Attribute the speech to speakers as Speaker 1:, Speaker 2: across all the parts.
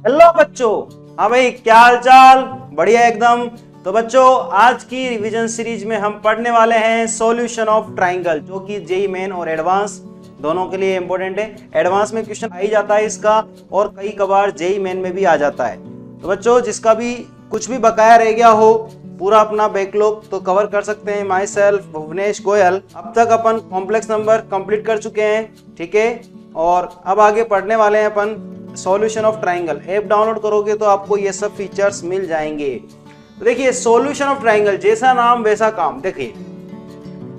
Speaker 1: Hello बच्चों। हाँ भाई, क्या हाल चाल? बढ़िया एकदम। तो बच्चों, आज की रिवीजन सीरीज में हम पढ़ने वाले हैं सॉल्यूशन ऑफ ट्राइंगल, जो कि जेई मेन और एडवांस दोनों के लिए इंपॉर्टेंट है। एडवांस में क्वेश्चन आ ही जाता है इसका, और कई कबार जेई मेन में भी आ जाता है। तो बच्चों, जिसका भी कुछ भी बकाया रह गया हो, पूरा अपना बैकलॉग तो कवर कर सकते हैं। My self Bhuvnesh Goyal. अब तक अपन कॉम्प्लेक्स नंबर कंप्लीट कर चुके हैं, ठीक है। और अब आगे पढ़ने वाले हैं अपन solution of triangle. App download करोगे तो आपको ये सब फीचर्स मिल जाएंगे। तो देखिए, सॉल्यूशन ऑफ ट्राइंगल, जैसा नाम वैसा काम। देखिए,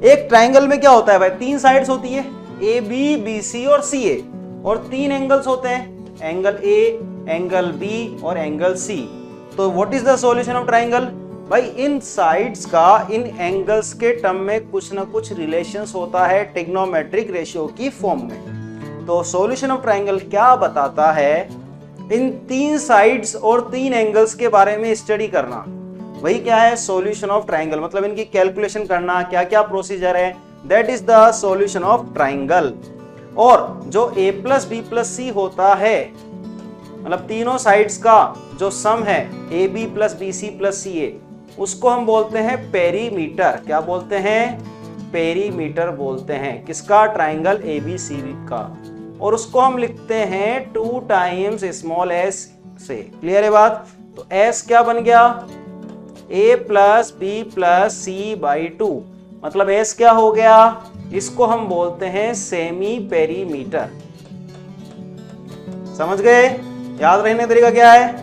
Speaker 1: एक ट्राइंगल में क्या होता है भाई? तीन साइड्स होती है, ए बी, बी सी और सी ए, और तीन एंगल्स होते हैं, एंगल ए, एंगल बी और एंगल सी। तो what is the solution of triangle? भाई, इन साइड्स का इन एंगल्स के टर्म में कुछ ना कुछ रिलेशंस होता है ट्रिग्नोमेट्रिक रेशियो की फॉर्म में। तो सॉल्यूशन ऑफ ट्राइंगल क्या बताता है? इन तीन साइड्स और तीन एंगल्स के बारे में स्टडी करना, वही क्या है सॉल्यूशन ऑफ ट्राइंगल। मतलब इनकी कैलकुलेशन करना, क्या क्या प्रोसीजर है, that is the solution of triangle. और जो a plus B plus c होता है, मतलब तीनों साइड्स का जो सम है a b plus b c plus c a, उसको हम बोलते हैं पेरीमीटर। क्या बोलते हैं? पेरीमीटर बोलते हैं। किसका? ट्राइंगल ए बी सी का। और उसको हम लिखते हैं 2 टाइम्स स्मॉल एस से। क्लियर है बात? तो एस क्या बन गया? A plus B plus c by 2। मतलब एस क्या हो गया? इसको हम बोलते हैं सेमी पेरीमीटर। समझ गए? याद रखने का तरीका क्या है?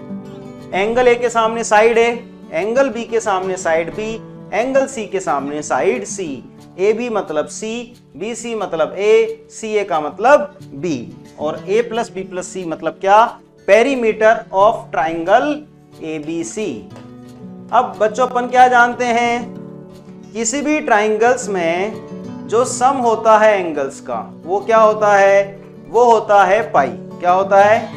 Speaker 1: एंगल ए के सामने साइड ए, एंगल बी के सामने साइड बी, एंगल सी के सामने साइड सी। ए बी मतलब सी, बी सी मतलब ए, सी ए का मतलब बी, और A plus B plus C मतलब क्या? Perimeter of triangle A B C. अब बच्चों, अपन क्या जानते हैं? किसी भी ट्राइंगल्स में जो सम होता है एंगल्स का, वो क्या होता है? वो होता है पाई। क्या होता है?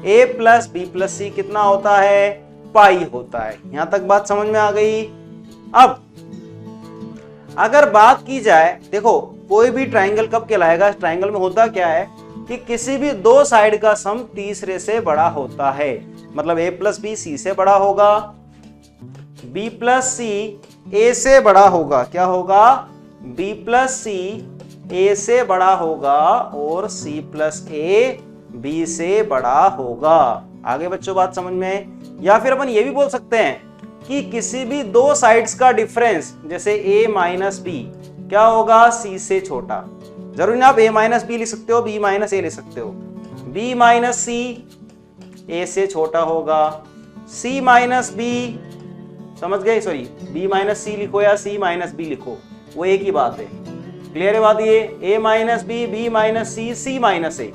Speaker 1: ए प्लस बी प्लस सी कितना होता है? पाई होता है। यहां तक बात समझ में आ गई? अब अगर बात की जाए, देखो, कोई भी ट्राइंगल कब कहलाएगा? ट्राइंगल में होता क्या है कि किसी भी दो साइड का सम तीसरे से बड़ा होता है। मतलब ए प्लस बी सी से बड़ा होगा, बी प्लस सी ए से बड़ा होगा। क्या होगा? बी प्लस सी ए से बड़ा होगा, और सी प्लस ए बी से बड़ा होगा। आगे बच्चों बात समझ में? या फिर अपन ये भी बोल सकते हैं कि किसी भी दो साइड्स का डिफरेंस, जैसे a माइनस बी, क्या होगा? c से छोटा। जरूरी ना आप a माइनस बी लिख सकते हो, b माइनस ए लिख सकते हो। b माइनस सी a से छोटा होगा, c माइनस बी, समझ गए? सॉरी, b माइनस सी लिखो या c माइनस बी लिखो, वो एक ही बात है। क्लियर है बात? ये a minus b, b minus c, c minus ए,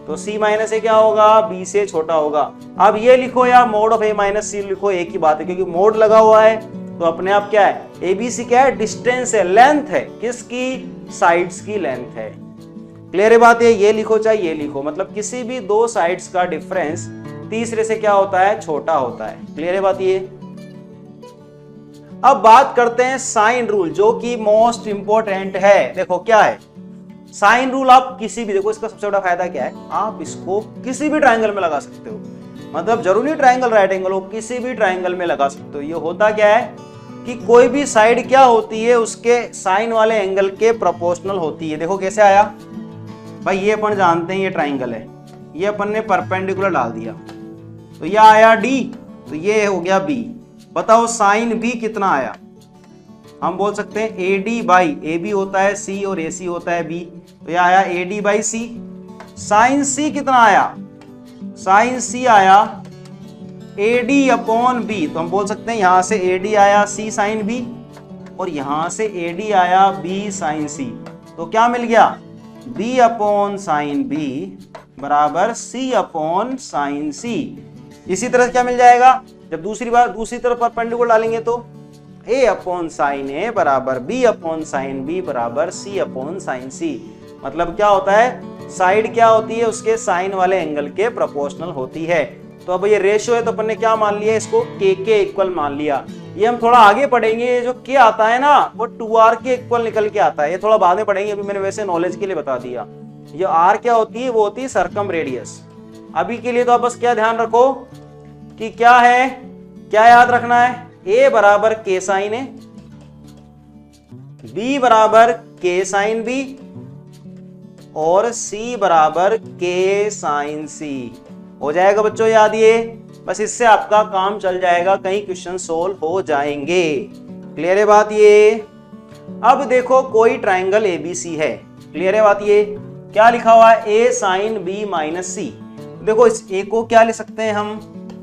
Speaker 1: तो c माइनस ए क्या होगा? b से छोटा होगा। अब ये लिखो या मोड ऑफ a माइनस सी लिखो, एक ही बात है, क्योंकि मोड लगा हुआ है तो अपने आप क्या है? ए बी सी क्या है? डिस्टेंस है, लेंथ है। किसकी? साइड्स की लेंथ है। क्लियर है बात? ये लिखो चाहे ये लिखो, मतलब किसी भी दो साइड्स का डिफरेंस तीसरे से क्या होता है? छोटा होता है। क्लियर है बात? ये अब बात करते हैं साइन रूल, जो कि मोस्ट इंपॉर्टेंट है। देखो क्या है साइन रूल? आप किसी भी, देखो इसका सबसे बड़ा फायदा क्या है, आप इसको किसी भी ट्राइंगल में लगा सकते हो। मतलब जरूरी ट्राइंगल राइट एंगल हो, किसी भी ट्राइंगल में लगा सकते हो। ये होता क्या है कि कोई भी साइड क्या होती है, उसके साइन वाले एंगल के प्रोपोर्शनल होती है। देखो कैसे आया भाई, ये अपन जानते हैं ये ट्राइंगल है, ये अपन ने परपेंडिकुलर डाल दिया, तो ये आया डी, तो ये हो गया बी। बताओ साइन बी कितना आया? हम बोल सकते हैं A D by, A B होता है सी और ए सी होता है बी, तो यह आया a D by c. Sine c कितना आया? साइन सी आया ए डी अपॉन बी, तो हम बोल सकते हैं यहां से ए डी आया सी साइन बी, और यहां से ए डी आया बी साइन सी। तो क्या मिल गया? बी अपॉन साइन बी बराबर सी अपॉन साइन सी। इसी तरह क्या मिल जाएगा? जब दूसरी तरफ परपेंडिकुलर डालेंगे तो a अपॉन साइन ए बराबर b अपॉन साइन बी बराबर c अपॉन साइन सी। मतलब क्या होता है? साइड क्या होती है? उसके साइन वाले एंगल के प्रोपोर्शनल होती है। तो अब ये रेशियो है, तो अपन ने क्या मान लिया? इसको k के इक्वल मान लिया। ये हम थोड़ा आगे पढ़ेंगे। ये जो k आता है ना, वो 2r के इक्वल निकल के आता है। ये थोड़ा बाद में पढ़ेंगे, अभी मैंने वैसे नॉलेज के लिए बता दिया। ये r क्या होती है? वो होती है सरकम रेडियस। अभी के लिए तो आप बस क्या ध्यान रखो कि क्या है, क्या याद रखना है, ए बराबर के साइन ए, बी बराबर के साइन बी और सी बराबर के साइन सी। हो जाएगा बच्चों याद ये, बस इससे आपका काम चल जाएगा, कई क्वेश्चन सोल्व हो जाएंगे। क्लियर है बात ये। अब देखो कोई ट्राइंगल एबीसी है, क्लियर है बात ये। क्या लिखा हुआ है, ए साइन बी माइनस सी। देखो इस ए को क्या लिख सकते हैं हम,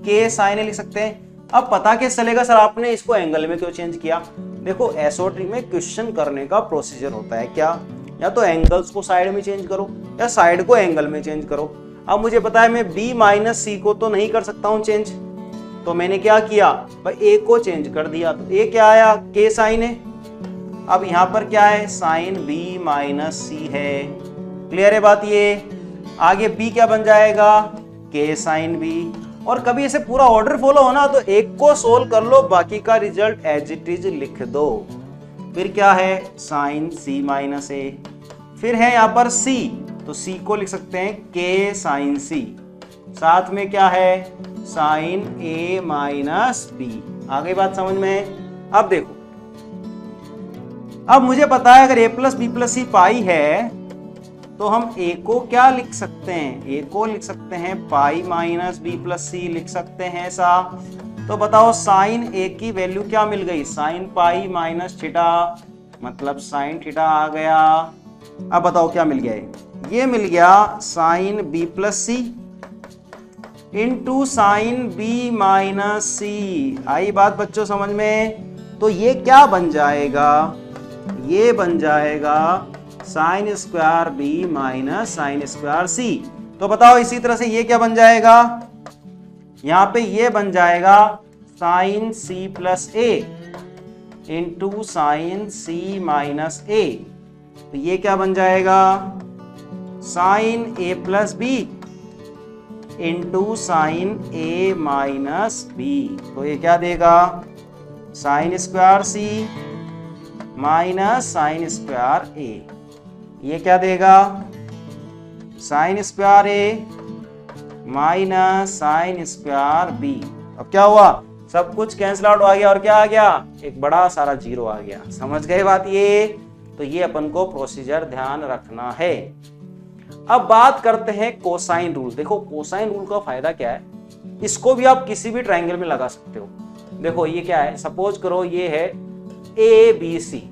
Speaker 1: के साइन ए लिख सकते हैं। अब पता कैसे चलेगा सर आपने इसको एंगल में क्यों चेंज किया। देखो एसओटी में क्वेश्चन करने का प्रोसीजर होता है क्या, या तो एंगल्स को साइड में चेंज करो या साइड को एंगल में चेंज करो। अब मुझे पता है मैं b माइनस सी को तो नहीं कर सकता हूं चेंज, तो मैंने क्या किया भाई a को चेंज कर दिया, तो a क्या आया, k साइन है। अब यहां पर क्या है, साइन b माइनस सी है। क्लियर है बात ये। आगे b क्या बन जाएगा, k साइन b। और कभी ऐसे पूरा ऑर्डर फॉलो होना तो एक को सोल्व कर लो, बाकी का रिजल्ट एज इट इज लिख दो। फिर क्या है, साइन c माइनस ए। फिर है यहां पर c, तो c को लिख सकते हैं k साइन c। साथ में क्या है, साइन a माइनस b। आ गई बात समझ में। अब देखो, अब मुझे पता है अगर a प्लस बी प्लस सी पाई है तो हम a को क्या लिख सकते हैं, a को लिख सकते हैं पाई माइनस बी प्लस सी लिख सकते हैं ऐसा। तो बताओ साइन a की वैल्यू क्या मिल गई, साइन पाई माइनस थीटा, मतलब साइन थीटा आ गया। अब बताओ क्या मिल गया, ये मिल गया साइन b प्लस सी इंटू साइन b माइनस सी। आई बात बच्चों समझ में। तो ये क्या बन जाएगा, ये बन जाएगा sign square b minus sine square c। तो बताओ इसी तरह से ये क्या बन जाएगा, यहां पे ये बन जाएगा sine c plus A into sine c minus ए। तो ये क्या बन जाएगा, sine a plus B into sine a minus B. तो ये क्या देगा, sine square c minus sine square a। ये क्या देगा, sine square a minus sine square b। अब क्या हुआ, सब कुछ कैंसिल आउट आ गया और क्या आ गया, एक बड़ा सारा जीरो आ गया। समझ गए बात ये। तो ये अपन को प्रोसीजर ध्यान रखना है। अब बात करते हैं कोसाइन रूल। देखो कोसाइन रूल का फायदा क्या है, इसको भी आप किसी भी ट्रायंगल में लगा सकते हो। देखो ये क्या है, सपोज करो ये है ए बी सी।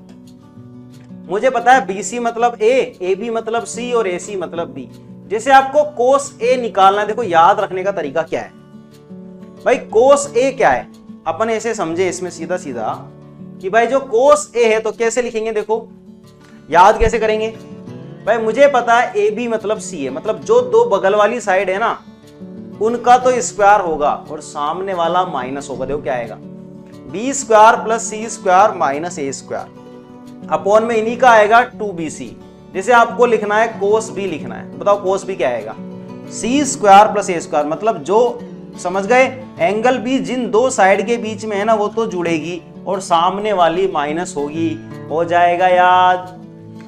Speaker 1: मुझे पता है बी सी मतलब ए बी मतलब सी और ए सी मतलब बी। जैसे आपको कोस ए निकालना है, देखो याद रखने का तरीका क्या है भाई, कोस ए क्या है, अपन ऐसे समझे इसमें सीधा सीधा कि भाई जो कोस ए है तो कैसे लिखेंगे, देखो याद कैसे करेंगे भाई। मुझे पता है ए बी मतलब सी है, मतलब जो दो बगल वाली साइड है ना उनका तो स्क्वायर होगा और सामने वाला माइनस होगा। देखो क्या आएगा, बी स्क्वायर प्लस सी स्क्वायर माइनस ए स्क्वायर अपॉन में इन्हीं का आएगा 2bc। जैसे आपको लिखना है कोस बी लिखना है, बताओ कोस बी क्या आएगा, सी स्क्वायर प्लस ए स्क्वायर। मतलब जो समझ गए, एंगल बी जिन दो साइड के बीच में है ना वो तो जुड़ेगी और सामने वाली माइनस होगी। हो जाएगा याद।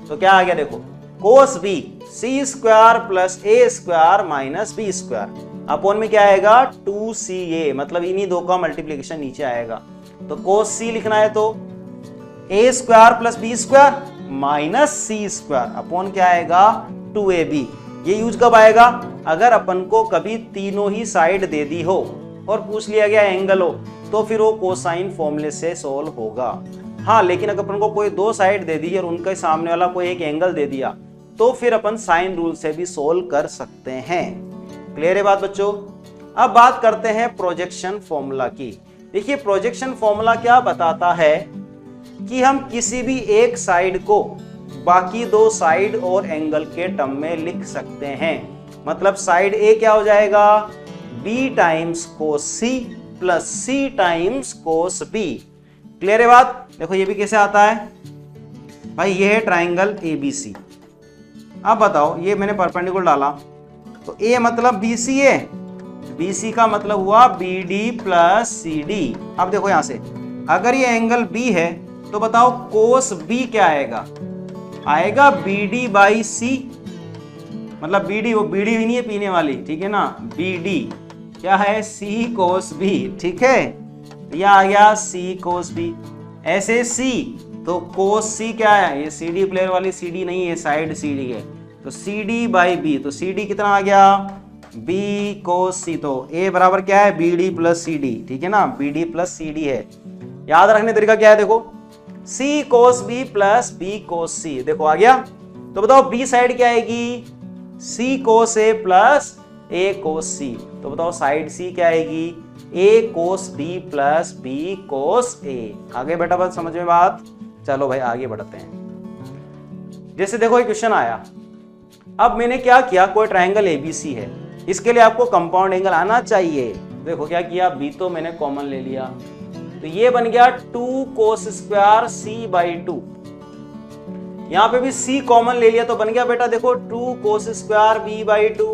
Speaker 1: तो क्या आ गया देखो, cos b c square plus a square minus b square upon में क्या आएगा 2ca, मतलब इन्हीं दो का मल्टीप्लीकेशन नीचे आएगा। तो कोस सी लिखना है तो a square plus b square minus c square upon क्या आएगा 2ab। ये यूज कब आएगा, अगर अपन को कभी तीनों ही साइड दे दी हो और पूछ लिया गया एंगल हो तो फिर वो कोसाइन फॉर्मूले से सोल्व होगा। हाँ लेकिन अगर अपन को कोई दो साइड दे दी और उनके सामने वाला कोई एक एंगल दे दिया तो फिर अपन साइन रूल से भी सोल्व कर सकते हैं। क्लियर है बात बच्चों। अब बात करते हैं प्रोजेक्शन फॉर्मूला की। देखिए प्रोजेक्शन फॉर्मूला क्या बताता है कि हम किसी भी एक साइड को बाकी दो साइड और एंगल के टर्म में लिख सकते हैं। मतलब साइड ए क्या हो जाएगा, b टाइम्स कोस सी प्लस सी टाइम्स कोस बी। क्लियर है बात। देखो ये भी कैसे आता है भाई, ये है ट्राइंगल ABC। अब बताओ ये मैंने परपेंडिकुलर डाला तो A मतलब BC है, BC का मतलब हुआ BD प्लस CD। अब देखो यहां से अगर ये एंगल B है तो बताओ कोस B क्या आएगा, आएगा BD बाई C। मतलब बीडी, वो बीड़ी भी नहीं है पीने वाली, ठीक है ना, बीडी क्या है, सी कोस बी, ठीक है, यह आ गया सी कोस बी। ऐसे सी तो कोस सी क्या है, ये सी डी प्लेयर वाली सी डी नहीं है, साइड सी डी है, तो सी डी बाई बी, तो सी डी कितना आ गया, बी कोस सी, तो ए बराबर क्या है, B D plus C D, ठीक है ना, B D plus C D है। याद रखने तरीका क्या है, देखो C cos B plus B cos C, देखो आ गया। तो बताओ बी साइड क्या आएगी, सी कोस ए प्लस ए कोस सी, तो बताओ साइड सी क्या आएगी, ए कोस बी प्लस बी कोस ए। आगे बेटा बात समझ में बात, चलो भाई आगे बढ़ते हैं। जैसे देखो एक क्वेश्चन आया, अब मैंने क्या किया, कोई ट्रायंगल एबीसी है, इसके लिए आपको कंपाउंड एंगल आना चाहिए। देखो क्या किया, बी तो मैंने कॉमन ले लिया, तो ये बन गया 2 कोस स्क्वायर सी बाई 2, यहां पे भी सी कॉमन ले लिया तो बन गया बेटा देखो 2 कोस स्क्वायर बी बाई 2।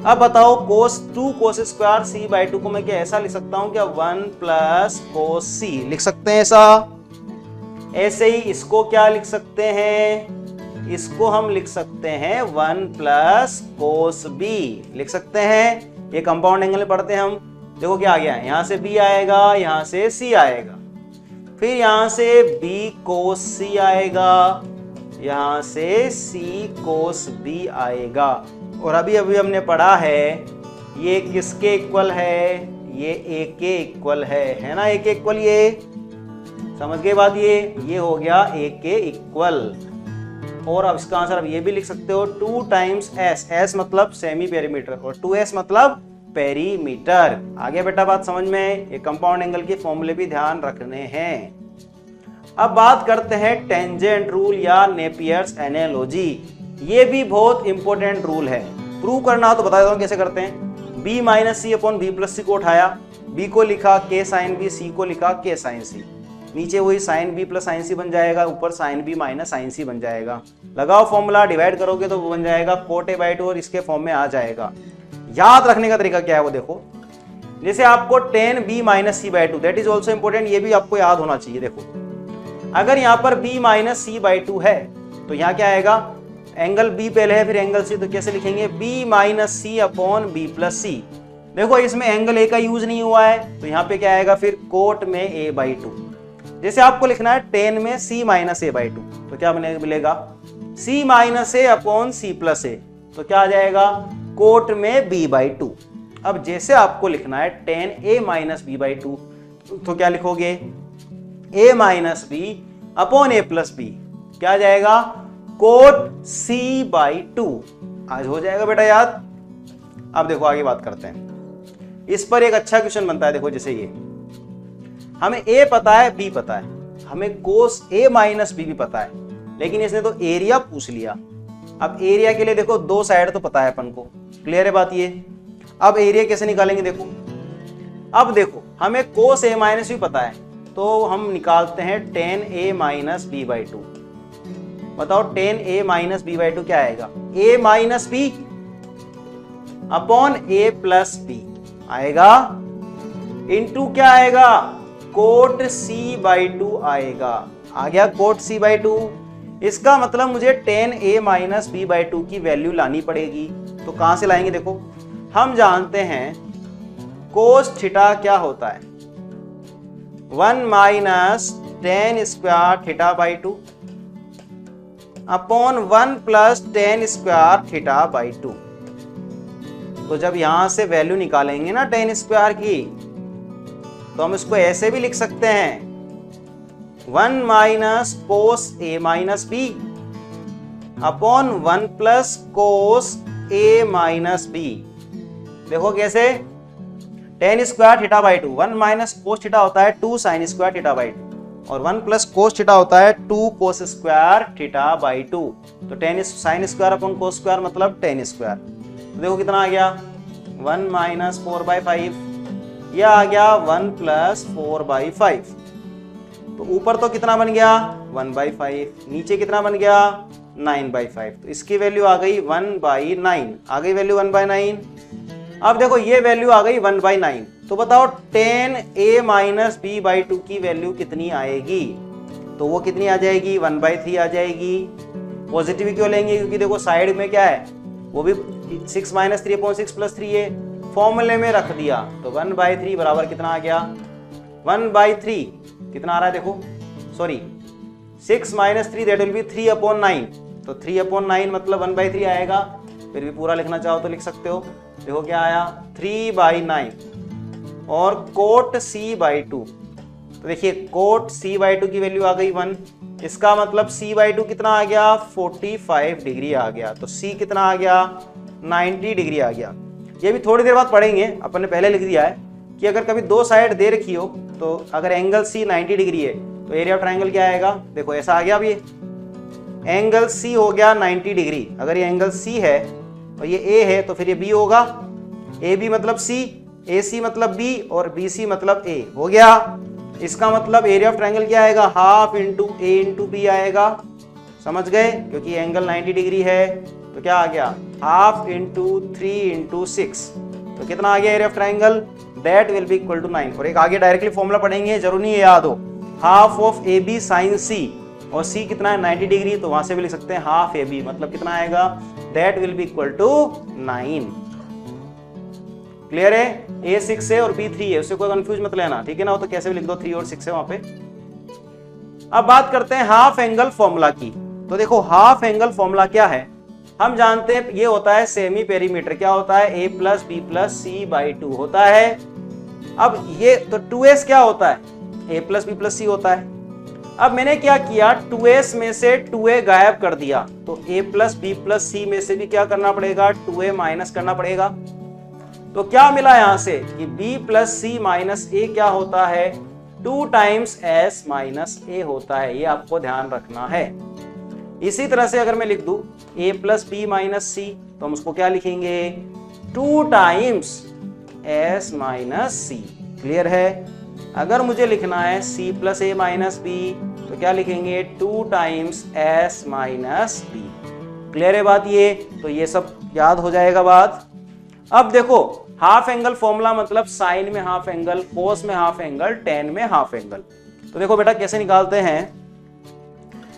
Speaker 1: अब बताओ कोस 2 कोस स्क्वायर सी बाई 2 को मैं क्या ऐसा लिख सकता हूं क्या, 1 प्लस कोस सी लिख सकते हैं ऐसा। ऐसे ही इसको क्या लिख सकते हैं, इसको हम लिख सकते हैं 1 प्लस कोस बी लिख सकते हैं। ये कंपाउंड एंगल में पढ़ते हैं हम। देखो क्या आ गया, यहां से बी आएगा, यहां से सी आएगा, फिर यहां से बी कोस सी आएगा, यहां से सी कोस बी आएगा। और अभी अभी हमने पढ़ा है ये किसके इक्वल है, ये ए के इक्वल है ना, ए के इक्वल, ये समझ गए बात, ये हो गया ए के इक्वल। और अब इसका आंसर अब ये भी लिख सकते हो 2 टाइम्स एस, एस मतलब सेमी पेरीमीटर और 2s मतलब पेरीमीटर। आगे बेटा बात समझ में, ये कंपाउंड एंगल के फॉर्मूले भी ध्यान रखने हैं। अब बात करते हैं टेंजेंट रूल या नेपियर्स एनालॉजी। ये भी बहुत इंपॉर्टेंट रूल है, प्रूव करना हो तो बता देता हूं कैसे करते हैं। बी माइनस सी अपॉन बी प्लस सी को उठाया, बी को लिखा के साइन बी, सी को लिखा के साइन सी, नीचे वही साइन बी प्लस साइन सी बन जाएगा, ऊपर साइन बी माइनस साइन सी बन जाएगा। लगाओ फॉर्मूला, डिवाइड करोगे तो वो बन जाएगा कोट ए बाई 2 और इसके फॉर्म में आ जाएगा। याद रखने का तरीका क्या है वो देखो, जैसे आपको tan b minus C by 2, that is also important, ये भी आपको याद होना चाहिए। देखो अगर यहाँ पर b माइनस सी बाई 2 है तो यहाँ क्या आएगा, एंगल b पहले है फिर एंगल c, तो कैसे लिखेंगे, b माइनस सी अपॉन बी प्लस सी। देखो इसमें एंगल a का यूज नहीं हुआ है तो यहाँ पे क्या आएगा फिर कोट में a बाई 2। जैसे आपको लिखना है tan में c माइनस a बाई 2 तो क्या मिलेगा, c minus a upon C plus a, तो क्या आ जाएगा कोट में b बाई 2। अब जैसे आपको लिखना है tan a minus B by 2 तो क्या लिखोगे, a minus B upon a plus B, क्या आ जाएगा कोट c बाई 2। आज हो जाएगा बेटा याद। अब देखो आगे बात करते हैं, इस पर एक अच्छा क्वेश्चन बनता है। देखो जैसे ये हमें a पता है, b पता है, हमें कोस a माइनस बी भी पता है, लेकिन इसने तो एरिया पूछ लिया। अब एरिया के लिए देखो दो साइड तो पता है अपन को, क्लियर है बात ये। अब एरिया कैसे निकालेंगे देखो, अब देखो हमें कोस a माइनस भी पता है तो हम निकालते हैं tan a minus B by 2। बताओ tan a minus B by 2 क्या आएगा, a minus B upon a plus B आएगा, इनटू क्या आएगा कोट c बाई 2 आएगा। आ गया कोट c बाई 2। इसका मतलब मुझे tan a minus B by 2 की वैल्यू लानी पड़ेगी। तो कहां से लाएंगे, देखो हम जानते हैं कोस थीटा क्या होता है, 1 minus tan square theta by 2 upon 1 plus tan square theta by 2। तो जब यहां से वैल्यू निकालेंगे ना tan स्क्वायर की, तो हम इसको ऐसे भी लिख सकते हैं 1 minus cos a minus B upon 1 plus cos a minus B. देखो कैसे, tan square theta by 2, 1 minus cos theta होता है 2 साइन स्क्वायर थीटा बाई 2 और 1 प्लस कोस थीटा होता है 2 कोस स्क्वायर थीटा बाई 2। तो tan sine square upon cos square मतलब tan square. तो देखो कितना आ गया 1 माइनस 4/5, यह आ गया 1 प्लस 4/5। तो ऊपर तो कितना बन गया 1/5, नीचे कितना बन गया 9/5। तो इसकी वैल्यू आ गई 1/9, आ गई वैल्यू 1/9। अब देखो ये वैल्यू आ गई 1/9। तो बताओ tan a minus B by 2 की वैल्यू कितनी आएगी, तो वो कितनी आ जाएगी 1/3 आ जाएगी। पॉजिटिव क्यों लेंगे, क्योंकि देखो साइड में क्या है, वो भी 6 माइनस 3/6 प्लस 3 है, फॉर्मूले में रख दिया तो 1/3 बराबर कितना आ गया, 1/3 कितना आ रहा है देखो, sorry 6 minus 3 that will B 3/9, तो 3/9 मतलब 1/3 आएगा। फिर भी पूरा लिखना चाहो तो लिख सकते हो। देखो क्या आया 3/9 और कोट c/2, तो देखिए कोट c/2 की वैल्यू आ गई 1, इसका मतलब c/2 कितना आ गया 45 डिग्री आ गया, तो c कितना आ गया 90 डिग्री आ गया। ये भी थोड़ी देर बाद पढ़ेंगे, अपन ने पहले लिख दिया है कि अगर कभी दो साइड दे रखी हो तो अगर एंगल c 90 डिग्री है तो एरिया ऑफ ट्रायंगल क्या आएगा, देखो ऐसा आ गया। अब ये एंगल c हो गया 90 डिग्री, अगर ये एंगल c है और ये a है तो फिर ये b होगा, AB मतलब c, AC मतलब b और BC मतलब a हो गया। इसका मतलब एरिया ऑफ ट्रायंगल क्या आएगा, half into a into b आएगा, समझ गए, क्योंकि एंगल 90 डिग्री है तो क्या आ गया हाफ इंटू 3 इंटू 6, तो कितना आ गया area of triangle, that will be equal to 9। और एक आगे डायरेक्टली फॉर्मूला पढ़ेंगे, जरूर नहीं याद हो, half of AB sine c, और c कितना है 90 डिग्री, तो वहां से भी लिख सकते हैं हाफ AB, मतलब कितना आएगा that will be equal to 9। Clear है, A 6 है और B 3 है, उससे कोई कंफ्यूज मत लेना, ठीक है ना, वो तो कैसे भी लिख दो 3 और 6 है वहां पे। अब बात करते हैं हाफ एंगल फॉर्मूला की। तो देखो हाफ एंगल फॉर्मूला क्या है, हम जानते हैं ये होता है सेमी पेरीमीटर, क्या होता है a plus B plus c/2 होता है। अब ये तो 2s क्या होता है, a plus B plus c होता है। अब मैंने क्या किया 2s में से 2a गायब कर दिया, तो a plus B plus c में से भी क्या करना पड़ेगा 2a माइनस करना पड़ेगा। तो क्या मिला यहां से कि b plus c minus a क्या होता है 2 टाइम्स s माइनस a होता है, ये आपको ध्यान रखना है। इसी तरह से अगर मैं लिख दूं a plus B minus c, तो हम उसको क्या लिखेंगे 2 times s minus c। Clear है, अगर मुझे लिखना है c plus a minus b तो क्या लिखेंगे 2 times s minus b। Clear है बात ये, तो ये सब याद हो जाएगा बात। अब देखो हाफ एंगल फॉर्मूला मतलब साइन में हाफ एंगल, कोस में हाफ एंगल, टेन में हाफ एंगल। तो देखो बेटा कैसे निकालते हैं,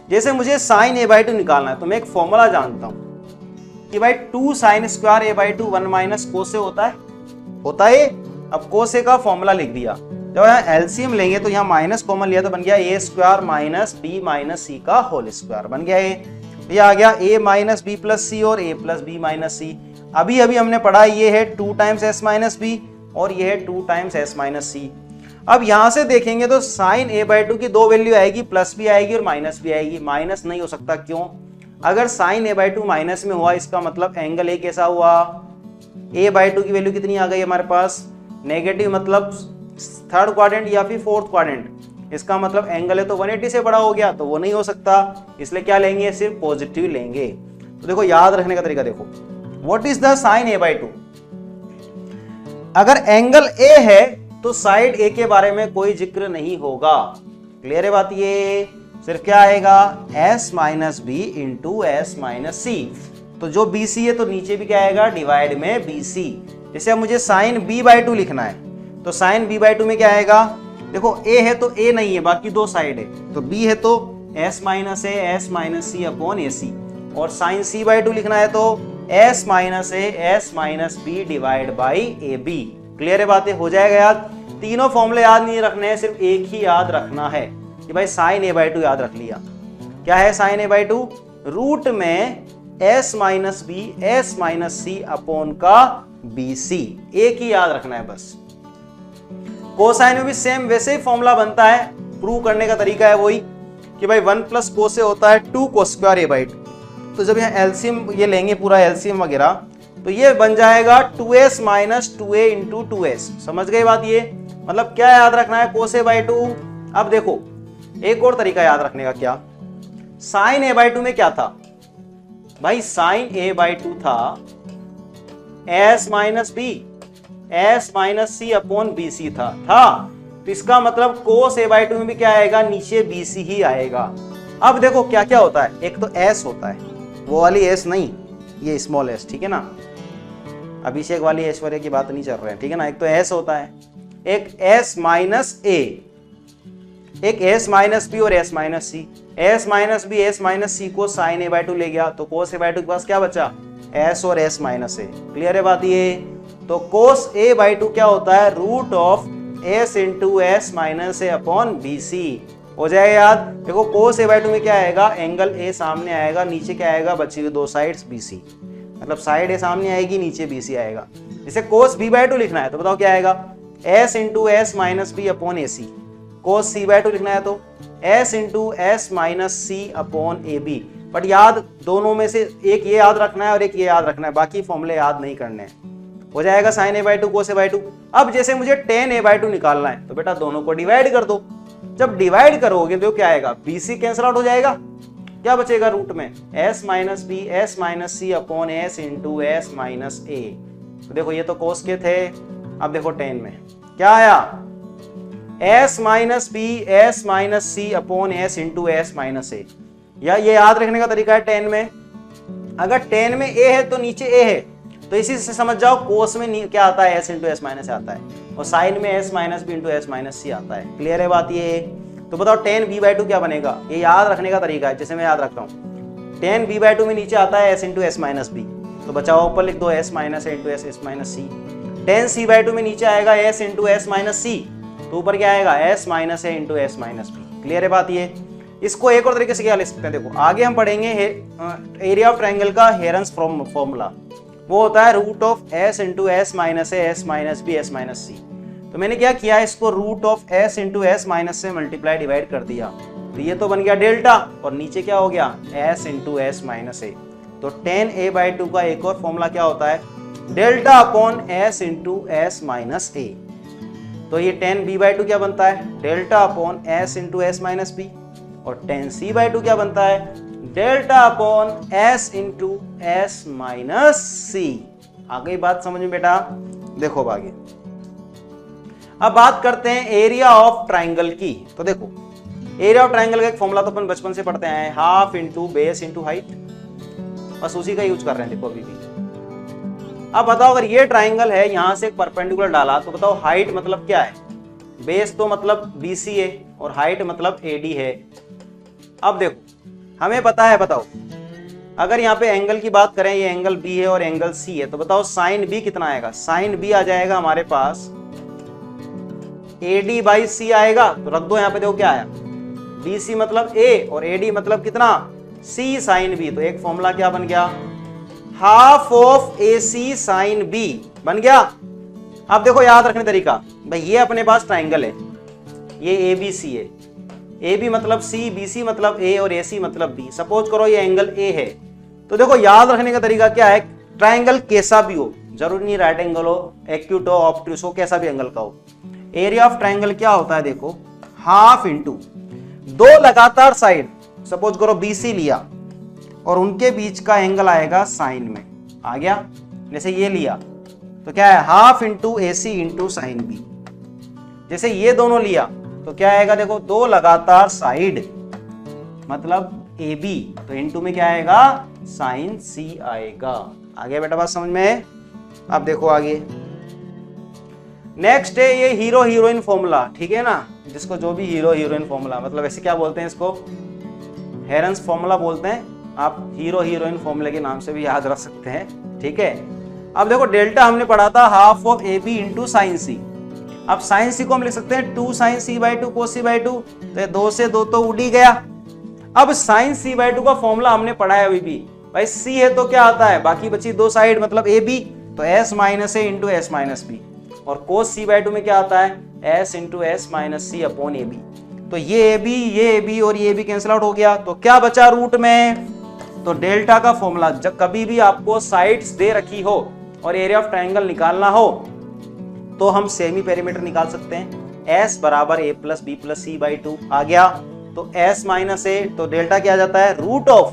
Speaker 1: जैसे मुझे साइन a/2 निकालना है तो मैं एक फॉर्मूला जानता हूं कि भाई 2 sine square a/2 1 minus cos a होता है। अब कोस ए का फॉर्मूला लिख दिया, जब यहाँ एलसीएम लेंगे तो यहाँ माइनस कॉमन लिया तो बन गया a square minus b minus c का होल स्क्वायर बन गया। ये आ गया a minus b plus c और a plus B minus c. अभी हमने पढ़ा ये है 2 टाइम्स s माइनस बी और ये है 2 टाइम्स s माइनस सी। अब यहां से देखेंगे तो साइन a/2 की दो वैल्यू आएगी, प्लस भी आएगी और माइनस भी आएगी। माइनस नहीं हो सकता, क्यों, अगर साइन a/2 माइनस में हुआ इसका मतलब एंगल a कैसा हुआ, a/2 की वैल्यू कितनी आ गई हमारे पास नेगेटिव, मतलब थर्ड क्वाड्रेंट या फिर फोर्थ क्वाड्रेंट, इसका मतलब एंगल है तो 180 से बड़ा हो गया, तो वो नहीं हो सकता, इसलिए क्या लेंगे सिर्फ पॉजिटिव लेंगे। तो देखो याद रखने का तरीका देखो, what is the sign a/2, अगर एंगल a है तो साइड a के बारे में कोई जिक्र नहीं होगा। क्लियर है बात, ये सिर्फ क्या आएगा s minus b into S minus c, तो जो BC है तो नीचे भी क्या आएगा डिवाइड में BC। जैसे अब मुझे साइन b/2 लिखना है तो साइन b/2 में क्या आएगा, देखो a है तो a नहीं है, बाकी दो साइड है, तो b है तो s minus a s minus C upon AC, और साइन c/2 लिखना है तो s minus a s minus b divide by AB। Clear है बातें, हो जाएगा याद। तीनों फॉर्मूले याद नहीं रखने हैं, सिर्फ एक ही याद रखना है कि भाई साइन a/2 याद रख लिया। क्या है साइन a/2, रूट में s minus b s minus सी अपॉन का BC, एक ही याद रखना है बस। कोसाइन में भी सेम वैसे ही फॉर्मूला बनता है, प्रूव करने का तरीका है वही कि भाई 1 प्लस कोस से होता है 2 कोस स्क्वायर a/2। तो जब यहाँ एलसीएम ये लेंगे पूरा एलसीएम वगैरह तो ये बन जाएगा 2s minus 2a into 2s। समझ गए बात, ये मतलब क्या याद रखना है कोस a/2। अब देखो एक और तरीका याद रखने का, क्या साइन a/2 में क्या था भाई, साइन a/2 था s minus b s minus सी अपॉन BC था, तो इसका मतलब कोस a/2 में भी क्या आएगा नीचे BC ही आएगा। अब देखो क्या क्या होता है, एक तो s होता है, वो वाली s नहीं, ये स्मॉल s, ठीक है ना, अभिषेक वाली ऐश्वर्या की बात नहीं चल रहे हैं, ठीक है ना। एक तो s होता है, एक s माइनस a, एक s माइनस बी और s minus c. s minus b s minus c को साइन ए बाई टू ले गया, तो कोस ए बाई टू के पास क्या बचा, s और s माइनस ए। क्लियर है बात ये? तो कोस ए बाई टू क्या होता है, root of s into S minus A upon B C. हो जाएगा याद? देखो कोस ए बाई टू में क्या आएगा, एंगल ए सामने आएगा, नीचे क्या आएगा, बची हुई दो साइड्स बी सी, मतलब साइड ए सामने आएगी, नीचे बी सी आएगा। इसे कोस बी बाई टू लिखना है तो बताओ क्या आएगा, s into S minus B upon A C. Cos C by two लिखना है तो s into S minus C upon A B. But याद दोनों में से एक ये याद रखना है और एक ये याद रखना है, बाकी फॉर्मूले याद नहीं करने हैं। हो जाएगा sine A by two cos A by two. अब जैसे मुझे टेन ए बाई टू निकालना है तो बेटा दोनों को डिवाइड कर दो। जब डिवाइड करोगे तो क्या आएगा, बी सी कैंसिल आउट हो जाएगा, क्या बचेगा रूट में, s minus b s minus सी upon s into S minus ए। तो देखो ये तो कोस के थे, अब देखो टेन में क्या आया, s minus b s minus C upon s into S minus a. या ये याद रखने का तरीका है, टेन में अगर टेन में a है तो नीचे a है, तो इसी से समझ जाओ कोस में क्या आता है, s इंटू एस माइनस आता है, और साइन में s minus b into S minus c आता है। क्लियर है बात ये? तो बताओ टेन बी बाई टू क्या बनेगा, ये याद रखने का तरीका है, जैसे मैं याद रखता हूँ टेन बी बाई टू में नीचे आता है s into S minus B, तो बचाओ ऊपर लिख दो s minus into s s minus c. Tan C by two में नीचे आएगा s into S minus c, तो ऊपर क्या आएगा s minus a into S minus b. Clear है बात ये? इसको एक और तरीके से क्या लिख सकते हैं, देखो आगे हम पढ़ेंगे एरिया ऑफ ट्रायंगल का हेरेंस फॉर्मूला, वो होता है root of s into S minus a s minus b s minus c. तो मैंने क्या किया, इसको root of s into S minus से मल्टीप्लाई डिवाइड कर दिया, तो ये तो बन गया डेल्टा, और नीचे क्या हो गया, s इंटू एस माइनस ए। तो टेन ए बाई टू का एक और फॉर्मूला क्या होता है, delta upon s into S minus ए। तो ये टेन बी बाई टू क्या बनता है, delta upon s into S minus B, और टेन सी बाई टू क्या बनता है, delta upon s into S minus c. आ गई बात समझ में बेटा? देखो आगे अब बात करते हैं एरिया ऑफ ट्राइंगल की। तो देखो एरिया ऑफ ट्राइंगल का एक फॉर्मूला तो अपन बचपन से पढ़ते हैं, half into base into height, बस उसी का यूज कर रहे हैं देखो अभी भी। अब बताओ अगर ये ट्राइंगल है, यहां से एक परपेंडिकुलर डाला, तो बताओ हाइट मतलब क्या है, बेस तो मतलब BC है और हाइट मतलब AD है। अब देखो हमें पता है, बताओ अगर यहाँ पे एंगल की बात करें, ये एंगल B है और एंगल C है, तो बताओ साइन B कितना आएगा, साइन B आ जाएगा हमारे पास AD बाई C आएगा, तो रख दो यहाँ पे, देखो क्या आया, BC मतलब A और AD मतलब कितना, C साइन B। तो एक फॉर्मूला क्या बन गया, half of AC sine B बन गया। अब देखो याद रखने तरीका, भाई ये अपने पास ट्राइंगल है, ये ABC है, AB मतलब C, BC मतलब A और AC मतलब B। सपोज करो ये एंगल A है, तो देखो याद रखने का तरीका क्या है, ट्राइंगल कैसा भी हो, जरूरी नहीं राइट एंगल हो, एक्यूट हो, ऑब्ट्यूस हो, कैसा भी एंगल का हो, एरिया ऑफ ट्राइंगल क्या होता है, देखो हाफ इंटू दो लगातार साइड, सपोज करो BC लिया और उनके बीच का एंगल आएगा साइन में, आ गया, जैसे ये लिया तो क्या है, half into AC into sine B। जैसे ये दोनों लिया तो क्या आएगा, देखो दो लगातार साइड मतलब AB, तो इंटू में क्या आएगा, साइन C आएगा। आ गया बेटा बात समझ में? अब देखो आगे नेक्स्ट है ये हीरो हीरोइन फॉर्मूला, ठीक है ना, जिसको जो भी हीरो हीरोइन फॉर्मूला, मतलब ऐसे क्या बोलते हैं इसको, हेरेंस फॉर्मूला बोलते हैं, आप हीरो हीरोइन फॉर्मूले के नाम से भी याद रख सकते हैं, ठीक है। अब देखो डेल्टा हमने पढ़ा था half of AB into sine C। अब साइन C को हम लिख सकते हैं 2 sine C by 2 cos C by 2, तो 2 से 2 तो उड़ ही गया। अब साइन C बाई 2 का फॉर्मूला हमने पढ़ा है अभी भी, भाई C है तो क्या आता है, बाकी बची दो साइड मतलब AB, तो S minus A into S minus B, और कोस C बाई 2 में क्या आता है, S इंटू एस माइनस सी अपॉन AB। तो ये AB और ये AB कैंसिल आउट हो गया, तो क्या बचा रूट में, तो डेल्टा का फॉर्मूला, जब कभी भी आपको साइड्स दे रखी हो और एरिया ऑफ ट्राइंगल निकालना हो तो हम सेमी पेरीमीटर निकाल सकते हैं, S बराबर A plus B plus C by 2 आ गया, तो S माइनस A, तो डेल्टा क्या आ जाता है, root of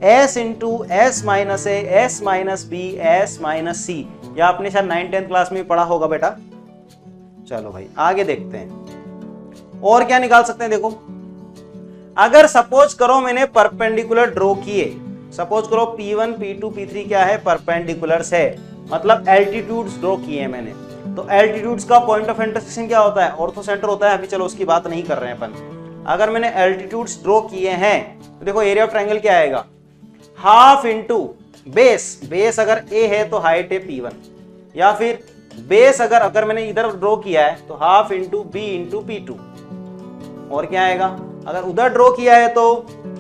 Speaker 1: S into S minus A S minus B S minus C। या आपने शायद 9th-10th क्लास में पढ़ा होगा बेटा। चलो भाई आगे देखते हैं और क्या निकाल सकते हैं। देखो अगर सपोज करो मैंने परपेंडिकुलर ड्रॉ किए, सपोज करो P1 P2 P3 क्या है, परपेंडिकुलर्स है, मतलब एल्टीट्यूड्स ड्रॉ किए मैंने। तो एल्टीट्यूड्स का पॉइंट ऑफ इंटरसेक्शन क्या होता है, ऑर्थो सेंटर होता है। अभी चलो उसकी बात नहीं कर रहे हैं अपन, अगर मैंने एल्टीट्यूड्स ड्रॉ किए हैं तो देखो एरिया ऑफ ट्रायंगल क्या आएगा, हाफ इंटू बेस, बेस अगर ए है तो हाइट है P1, या फिर बेस अगर मैंने इधर ड्रॉ किया है तो half into B into P2, और क्या आएगा अगर उधर ड्रॉ किया है तो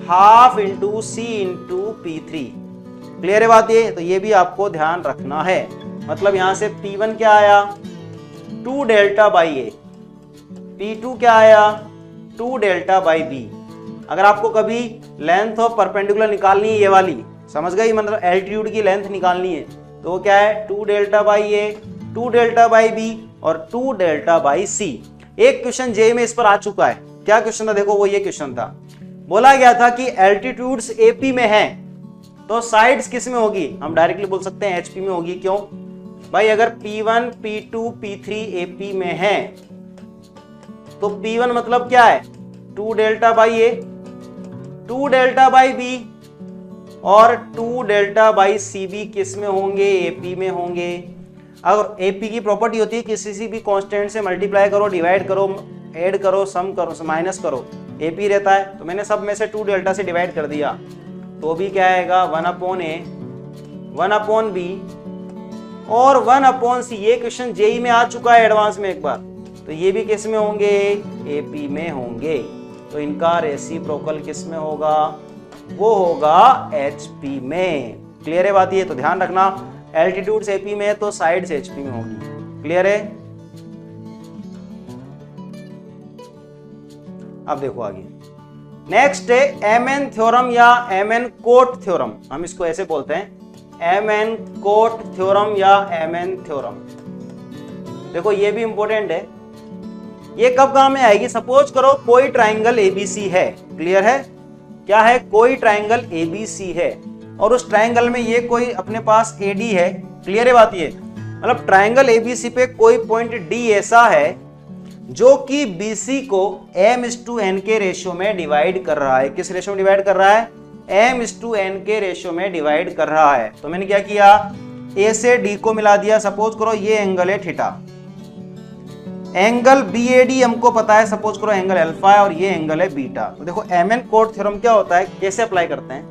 Speaker 1: हाफ इंटू सी इंटू P3। क्लियर है बात ये? तो ये भी आपको ध्यान रखना है। मतलब यहां से P1 क्या आया 2 डेल्टा बाई ए, P2 क्या आया 2 डेल्टा बाई बी। अगर आपको कभी लेंथ ऑफ परपेंडिकुलर निकालनी है, ये वाली समझ गई, मतलब एल्टीट्यूड की लेंथ निकालनी है, तो वो क्या है 2 delta by A, 2 delta by B और 2 डेल्टा बाई सी। एक क्वेश्चन जे में इस पर आ चुका है। क्या क्वेश्चन था देखो, वो ये क्वेश्चन था, बोला गया था कि एल्टीट्यूड्स एपी में है तो साइड्स किस में होगी, हम डायरेक्टली बोल सकते हैं एचपी में होगी। क्यों भाई, अगर P1 P2 P3 एपी में है तो P1 मतलब क्या है 2 delta by A, 2 delta by B और 2 डेल्टा बाई सी भी किस में होंगे, एपी में होंगे। अगर एपी की प्रॉपर्टी होती है किसी भी कांस्टेंट से मल्टीप्लाई करो, डिवाइड करो, ऐड करो, सम करो, माइनस करो, एपी रहता है। तो मैंने सब में से 2 डेल्टा से डिवाइड कर दिया तो भी क्या आएगा 1 अपॉन ए, 1 अपॉन बी और 1 अपॉन सी। ये क्वेश्चन जेई में आ चुका है एडवांस में एक बार, तो ये भी किस में होंगे, एपी में होंगे। तो इनका रेसिप्रोकल किस में होगा, वो होगा एचपी में। क्लियर है बात ये? तो ध्यान रखना, एल्टीट्यूड्स एपी में है तो साइड्स एचपी में होगी। क्लियर है? अब देखो आगे, नेक्स्ट है एमएन थ्योरम या एमएन कोट थ्योरम, हम इसको ऐसे बोलते हैं एमएन कोट थ्योरम या एमएन थ्योरम। देखो ये भी इंपॉर्टेंट है, ये कब काम में आएगी, सपोज करो कोई ट्राइंगल एबीसी है। क्लियर है? क्या है, कोई ट्राइंगल एबीसी है और उस ट्राइंगल में ये कोई अपने पास एडी है। क्लियर है बात ये? मतलब ट्राइंगल एबीसी पे कोई पॉइंट डी ऐसा है जो कि बीसी को m/n के रेशियो में डिवाइड कर रहा है। किस रेशियो में डिवाइड कर रहा है, m/n के रेशियो में डिवाइड कर रहा है। तो मैंने क्या किया, ए से डी को मिला दिया। सपोज करो ये एंगल है थीटा, एंगल BAD हमको पता है, सपोज करो एंगल अल्फा है और ये एंगल है बीटा। तो देखो एमएन कोट थ्योरम क्या होता है, कैसे अप्लाई करते हैं,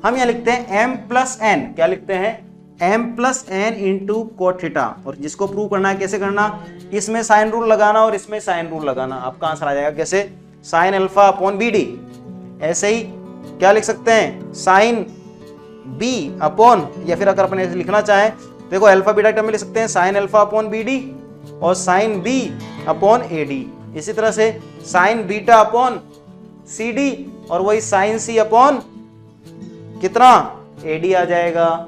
Speaker 1: हम यहाँ लिखते हैं m+n, क्या लिखते हैं m+n इंटू कोट थीटा। और जिसको प्रूव करना है कैसे करना, इसमें साइन रूल लगाना और इसमें साइन रूल लगाना, आपका आंसर आ जाएगा कैसे, साइन अल्फा अपॉन BD। ऐसे ही क्या लिख सकते हैं, साइन B अपॉन, या फिर अगर अपन ऐसे लिखना चाहें देखो अल्फा बीटा टर्म में लिख सकते हैं साइन अल्फा अपॉन BD और साइन B अपॉन AD। इसी तरह से साइन बीटा अपॉन CD और वही साइन C अपॉन कितना, AD आ जाएगा।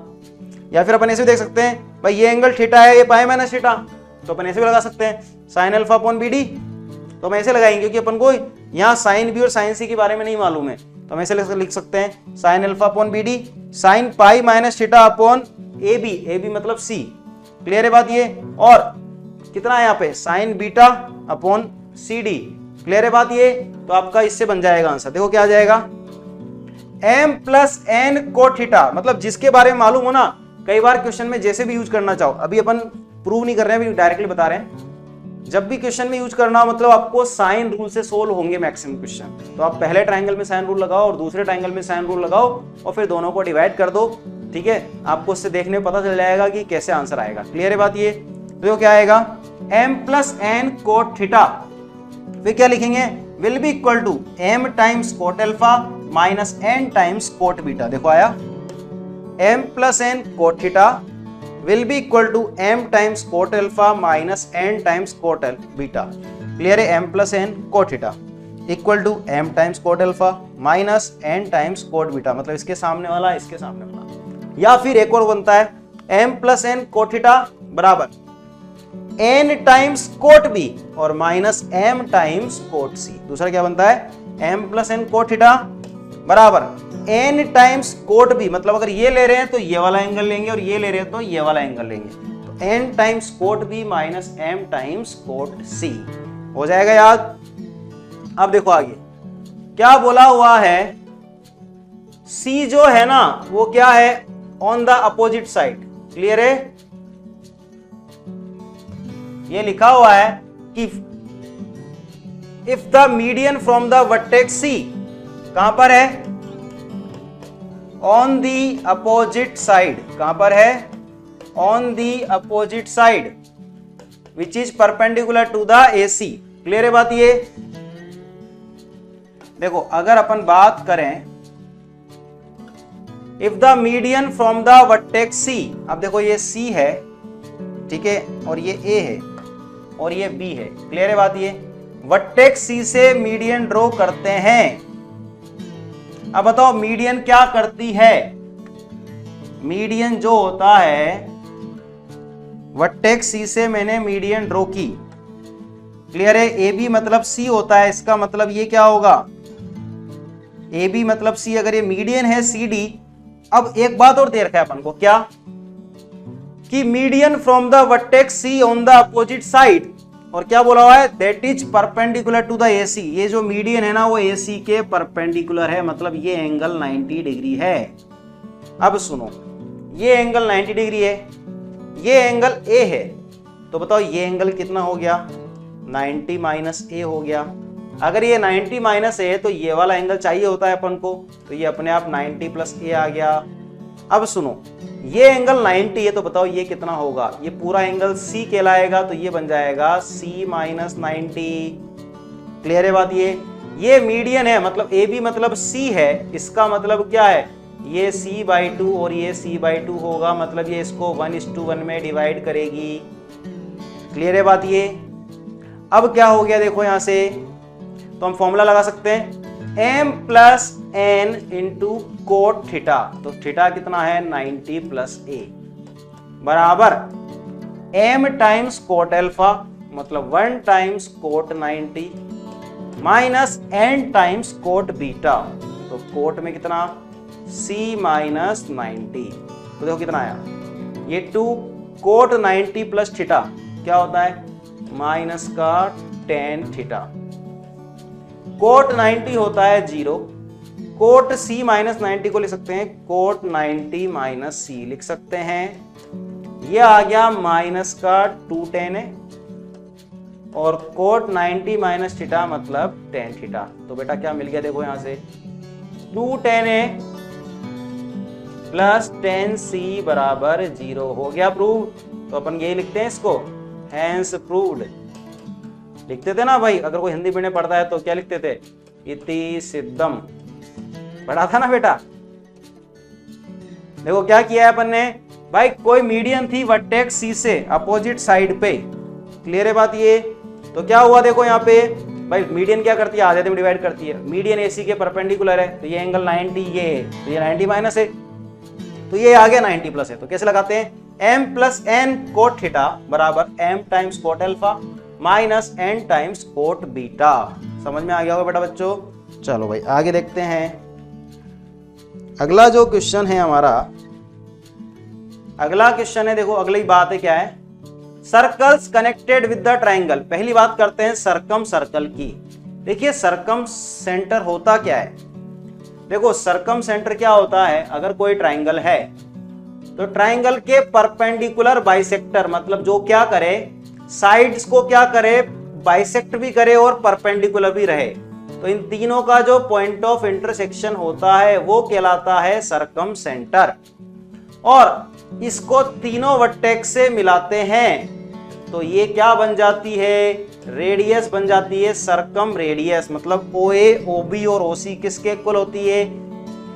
Speaker 1: या फिर अपन ऐसे भी देख सकते हैं भाई ये एंगल थीटा है, ये पाई माइनस थीटा, तो अपन ऐसे भी लगा सकते हैं साइन अल्फा अपॉन BD। तो हम ऐसे लगाएंगे क्योंकि अपन को यहाँ साइन B और साइन C के बारे में नहीं मालूम है, तो हम ऐसे लिख सकते हैं sine alpha upon BD sine pi minus theta upon AB, AB मतलब C। क्लियर है बात ये? और कितना है यहाँ पे sign beta upon CD। Clear है बात ये? तो आपका इससे बन जाएगा आंसर, देखो क्या आ जाएगा m+n कोट थीटा। मतलब जिसके बारे में मालूम हो ना, कई बार क्वेश्चन में जैसे भी यूज करना चाहो, अभी अपन प्रूव नहीं कर रहे हैं, अभी डायरेक्टली बता रहे हैं, जब भी क्वेश्चन में यूज करना हो मतलब आपको साइन रूल से सोल्व होंगे मैक्सिमम क्वेश्चन। तो आप पहले ट्रायंगल में साइन रूल लगाओ और दूसरे ट्रायंगल में साइन रूल लगाओ और फिर दोनों को डिवाइड कर दो। ठीक है, आपको उससे देखने में पता चल जाएगा कि कैसे आंसर आएगा। क्लियर है बात ये? तो क्या आएगा m+n कोट थीटा, फिर क्या लिखेंगे, will be equal to m times cot alpha minus n times cot beta. देखो आया m+n cot theta will be equal to m times cot alpha minus n times cot beta. Clear है? m+n cot theta equal to m times cot alpha minus n times cot beta, मतलब इसके सामने वाला इसके सामने वाला। या फिर एक और बनता है m+n कोट थीटा बराबर n टाइम्स कोट b और minus m times cot c। दूसरा क्या बनता है m+n कोट थीटा बराबर n टाइम्स कोट b, मतलब अगर ये ले रहे हैं तो ये वाला एंगल लेंगे और ये ले रहे हैं तो ये वाला एंगल लेंगे, तो n times cot b minus m times cot c हो जाएगा याद। अब देखो आगे क्या बोला हुआ है, c जो है ना वो क्या है, on the opposite side. Clear है? ये लिखा हुआ है कि if the median from the vertex C कहां पर है, ऑन दी अपोजिट साइड, कहां पर है, on the opposite side which is perpendicular to the AC। Clear है बात ये। देखो अगर अपन बात करें if the median from the vertex C, अब देखो ये C है, ठीक है, और ये A है और ये B है। क्लियर है बात ये। वर्टेक्स C से मीडियन ड्रॉ करते हैं। अब बताओ मीडियन क्या करती है, मीडियन जो होता है वर्टेक्स C से मैंने मीडियन ड्रॉ की। क्लियर है। AB मतलब C होता है, इसका मतलब ये क्या होगा, AB मतलब C, अगर ये मीडियन है CD। अब एक बात और दे रखा है अपन को, क्या कि median from the vertex C on the opposite side, और क्या बोला हुआ है, that is perpendicular to the AC। ये जो मीडियन है ना वो AC के परपेंडिकुलर है, मतलब ये एंगल 90 डिग्री है। अब सुनो, ये एंगल 90 डिग्री है, ये एंगल A है, तो बताओ ये एंगल कितना हो गया, 90 माइनस A हो गया। अगर ये 90 माइनस A है तो ये वाला एंगल चाहिए होता है अपन को, तो ये अपने आप 90 प्लस A आ गया। अब सुनो, ये एंगल 90 है तो बताओ ये कितना होगा, ये पूरा एंगल C कहलाएगा, तो ये बन जाएगा C माइनस 90। क्लियर है बात ये मीडियन है, मतलब AB मतलब C है, इसका मतलब क्या है, ये C/2 और ये C/2 होगा, मतलब ये इसको 1:1 में डिवाइड करेगी। क्लियर है बात ये। अब क्या हो गया देखो यहां से, तो हम फॉर्मूला लगा सकते हैं m plus n into cot theta, तो थीटा कितना है 90 प्लस A बराबर m टाइम्स कोट अल्फा, मतलब 1 times cot 90 minus n times cot beta, तो कोट में कितना C माइनस 90, तो देखो कितना आया, ये 2 कोट 90 प्लस थीटा क्या होता है, माइनस का tan थीटा। कोट 90 होता है 0, कोट C माइनस 90 को लिख सकते हैं कोट 90 माइनस C लिख सकते हैं। ये आ गया माइनस का 2 tan है, और कोट 90 माइनस थीटा मतलब tan थीटा, तो बेटा क्या मिल गया देखो यहां से 2 tan A plus tan C बराबर 0 हो गया प्रूव। तो अपन यही लिखते हैं इसको, हैंस प्रूव्ड लिखते थे ना भाई, अगर कोई हिंदी पढ़ने पढ़ता है तो क्या लिखते थे, इति सिद्धम, पढ़ा था ना बेटा। देखो क्या किया है अपन ने भाई, कोई मीडियन थी वर्टेक्स C से अपोजिट साइड पे। क्लियर है बात ये। तो क्या हुआ देखो यहाँ पे भाई, मीडियन क्या करती है, आधे में डिवाइड करती है, मीडियन AC के परपेंडिकुलर है, तो ये एंगल 90 ये है, तो ये 90 माइनस है, तो ये आ गया 90 प्लस है। तो कैसे लगाते हैं, m plus n cot theta बराबर m times cot alpha minus n times cot beta. समझ में आ गया होगा बेटा बच्चों। चलो भाई आगे देखते हैं, अगला जो क्वेश्चन है हमारा, अगला क्वेश्चन है, देखो अगली बात है क्या है, circles connected with the triangle. पहली बात करते हैं सरकम सर्कल की। देखिए सरकम सेंटर होता क्या है, देखो सरकम सेंटर क्या होता है, अगर कोई ट्राइंगल है तो ट्राइंगल के परपेंडिकुलर बाइसेक्टर, मतलब जो क्या करे, साइड्स को क्या करे, बाइसेक्ट भी करे और परपेंडिकुलर भी रहे, तो इन तीनों का जो पॉइंट ऑफ इंटरसेक्शन होता है वो कहलाता है सरकम सेंटर। और इसको तीनों वर्टेक्स से मिलाते हैं तो ये क्या बन जाती है, रेडियस बन जाती है, सरकम रेडियस, मतलब OA, OB और OC किसके इक्वल होती है,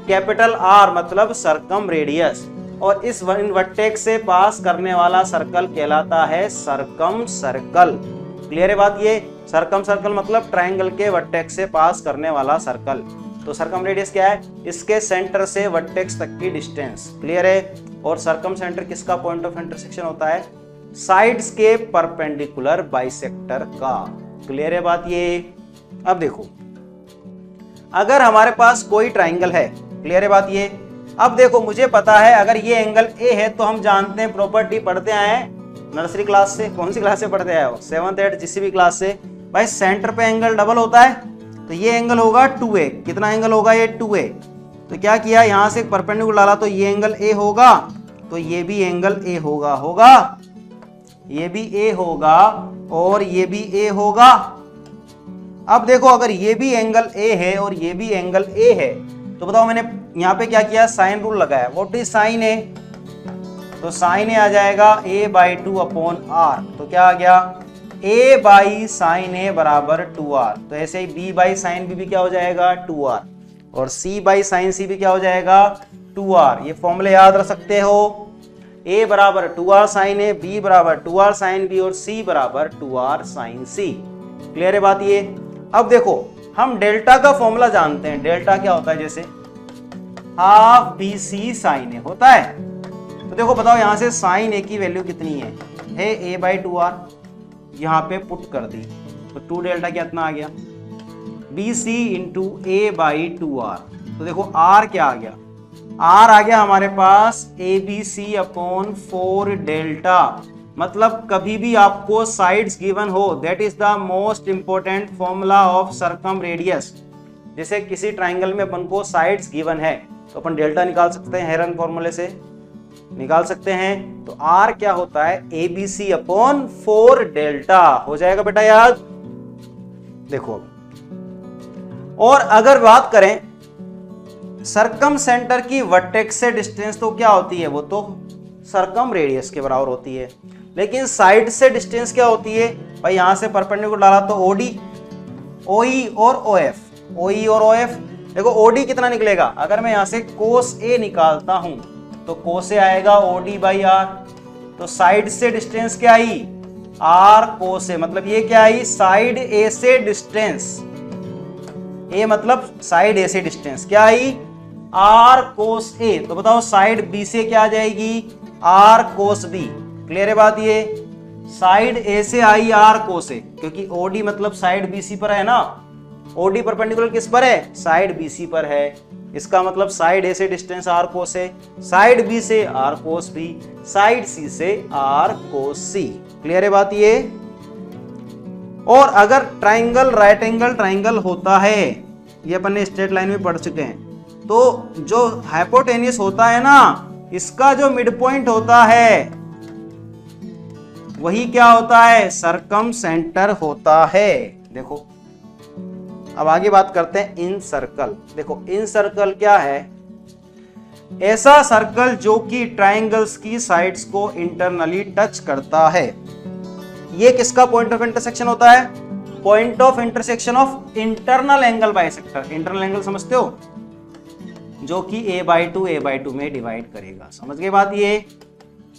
Speaker 1: कैपिटल R, मतलब सरकम रेडियस। और इस वर्टेक्स से पास करने वाला सर्कल कहलाता है सरकम सर्कल। क्लियर है बात ये। सरकम सर्कल मतलब ट्रायंगल के वर्टेक्स से पास करने वाला सर्कल। तो सरकम रेडियस क्या है, इसके सेंटर से वर्टेक्स तक की डिस्टेंस। क्लियर है। और सरकम सेंटर किसका पॉइंट ऑफ इंटरसेक्शन होता है, साइड्स के परपेंडिकुलर बाइसेक्टर का। क्लियर है बात ये। अब देखो अगर हमारे पास कोई ट्राइंगल है, क्लियर है बात ये। अब देखो मुझे पता है अगर ये एंगल ए है तो हम जानते हैं, प्रॉपर्टी पढ़ते आए हैं नर्सरी क्लास से, कौन सी क्लास से पढ़ते आए हो, 7th 8th किसी भी क्लास से, भाई सेंटर पे एंगल डबल होता है, तो ये एंगल होगा 2a। कितना एंगल होगा ये 2a। तो क्या किया, यहां से परपेंडिकुलर डाला तो ये एंगल a होगा, तो ये भी एंगल a होगा, ये भी a होगा और ये भी a होगा। अब देखो अगर ये भी एंगल ए है और ये भी एंगल ए है तो बताओ मैंने यहाँ पे क्या किया, साइन रूल लगाया। व्हाट इज साइन ए? तो साइन ए आ जाएगा a/2 अपॉन आर। तो क्या आ गया, a बाई साइन ए बराबर 2r। तो ऐसे ही b बाई साइन बी भी क्या हो जाएगा 2r, और c बाई साइन सी भी क्या हो जाएगा 2r। ये फॉर्मूले याद रख सकते हो, a बराबर 2r साइन ए, b बराबर 2r साइन बी और c बराबर 2r साइन सी। क्लियर है बात ये? अब देखो हम डेल्टा का फॉर्मूला जानते हैं। डेल्टा क्या होता है, जैसे हाफ बी सी साइन ए होता है। तो देखो बताओ यहां से साइन ए की वैल्यू कितनी है a/2r, यहां पे पुट कर दी तो 2 डेल्टा कितना आ गया, बी सी इंटू a/2r। तो देखो r क्या आ गया, r आ गया हमारे पास abc अपॉन 4 डेल्टा। मतलब कभी भी आपको साइड्स गिवन हो, that is the most important formula of circum radius. जैसे किसी ट्राइंगल में अपन को साइड्स गिवन है तो अपन डेल्टा निकाल सकते हैं, हेरन फॉर्मूले से निकाल सकते हैं। तो r क्या होता है, abc अपॉन 4 डेल्टा हो जाएगा बेटा याद। देखो और अगर बात करें सरकम सेंटर की वर्टेक्स से डिस्टेंस तो क्या होती है, वो तो सरकम रेडियस के बराबर होती है। लेकिन साइड से डिस्टेंस क्या होती है भाई, यहां से परपेंडिकुलर डाला तो OD, OE और OF, OE और OF। देखो OD कितना निकलेगा, अगर मैं यहां से कोस A निकालता हूं तो कोस A आएगा OD बाई R। तो साइड से डिस्टेंस क्या आई, R कोस A, मतलब ये क्या आई, साइड A से डिस्टेंस, A मतलब साइड A से डिस्टेंस क्या आई, R कोस A। तो बताओ साइड B से क्या आ जाएगी, R कोस B। क्लियर है बात ये? साइड A से आई R कोस A, क्योंकि OD मतलब साइड BC पर है ना। OD परपेंडिकुलर किस पर है, साइड BC पर है। इसका मतलब साइड A से distance R cos A, side B से R कोस B, साइड C से R कोस C। क्लियर है बात ये? और अगर ट्राइंगल राइट एंगल ट्राइंगल होता है, ये अपन ने स्ट्रेट लाइन में पढ़ चुके हैं, तो जो हाइपोटेन्यूस होता है ना, इसका जो मिड पॉइंट होता है वही क्या होता है, सरकम सेंटर होता है। देखो अब आगे बात करते हैं इन सर्कल। देखो इन सर्कल क्या है, ऐसा सर्कल जो कि ट्राइंगल्स की साइड्स को इंटरनली टच करता है। ये किसका पॉइंट ऑफ इंटरसेक्शन होता है, point of intersection of internal angle bisector. Internal angle समझते हो, जो कि a/2 में डिवाइड करेगा। समझ गए बात ये?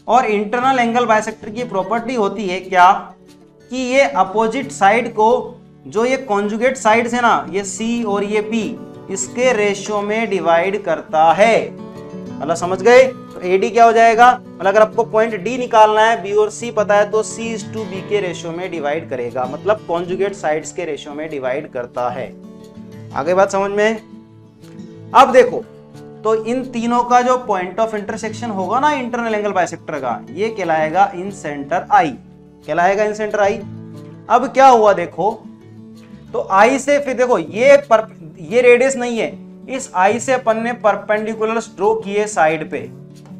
Speaker 1: और इंटरनल एंगल बाइसेक्टर की प्रॉपर्टी होती है क्या, कि ये अपोजिट साइड को, जो ये कॉन्जुगेट साइड्स है ना, ये C और ये B, इसके रेशियो में डिवाइड करता है। मतलब समझ गए? तो AD क्या हो जाएगा, मतलब अगर आपको पॉइंट D निकालना है, B और C पता है, तो C/B के रेशियो में डिवाइड करेगा। मतलब कॉन्जुगेट साइड्स के रेशियो में डिवाइड करता है। आगे बात समझ में? अब देखो तो इन तीनों का जो पॉइंट ऑफ इंटरसेक्शन होगा ना इंटरनल एंगल बाइसेक्टर का, ये कहलाएगा इन सेंटर I, कहलाएगा इन सेंटर I। अब क्या हुआ देखो, तो I से फिर देखो ये रेडियस नहीं है, इस I से अपन ने परपेंडिकुलर ड्रॉ किए साइड पे,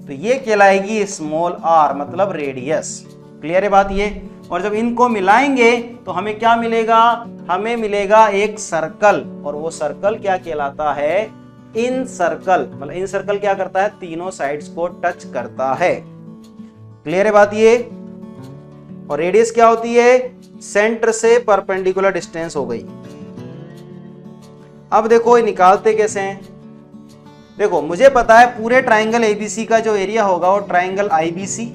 Speaker 1: तो ये कहलाएगी स्मॉल r, मतलब रेडियस। क्लियर है बात ये? और जब इनको मिलाएंगे तो हमें क्या मिलेगा, हमें मिलेगा एक सर्कल, और वो सर्कल क्या कहलाता है, इन सर्कल। मतलब इन सर्कल क्या करता है, तीनों साइड्स को टच करता है। क्लियर है बात ये? और रेडियस क्या होती है, सेंटर से परपेंडिकुलर डिस्टेंस हो गई। अब देखो ये निकालते कैसे हैं। देखो मुझे पता है पूरे ट्राइंगल ABC का जो एरिया होगा वो ट्राइंगल IBC,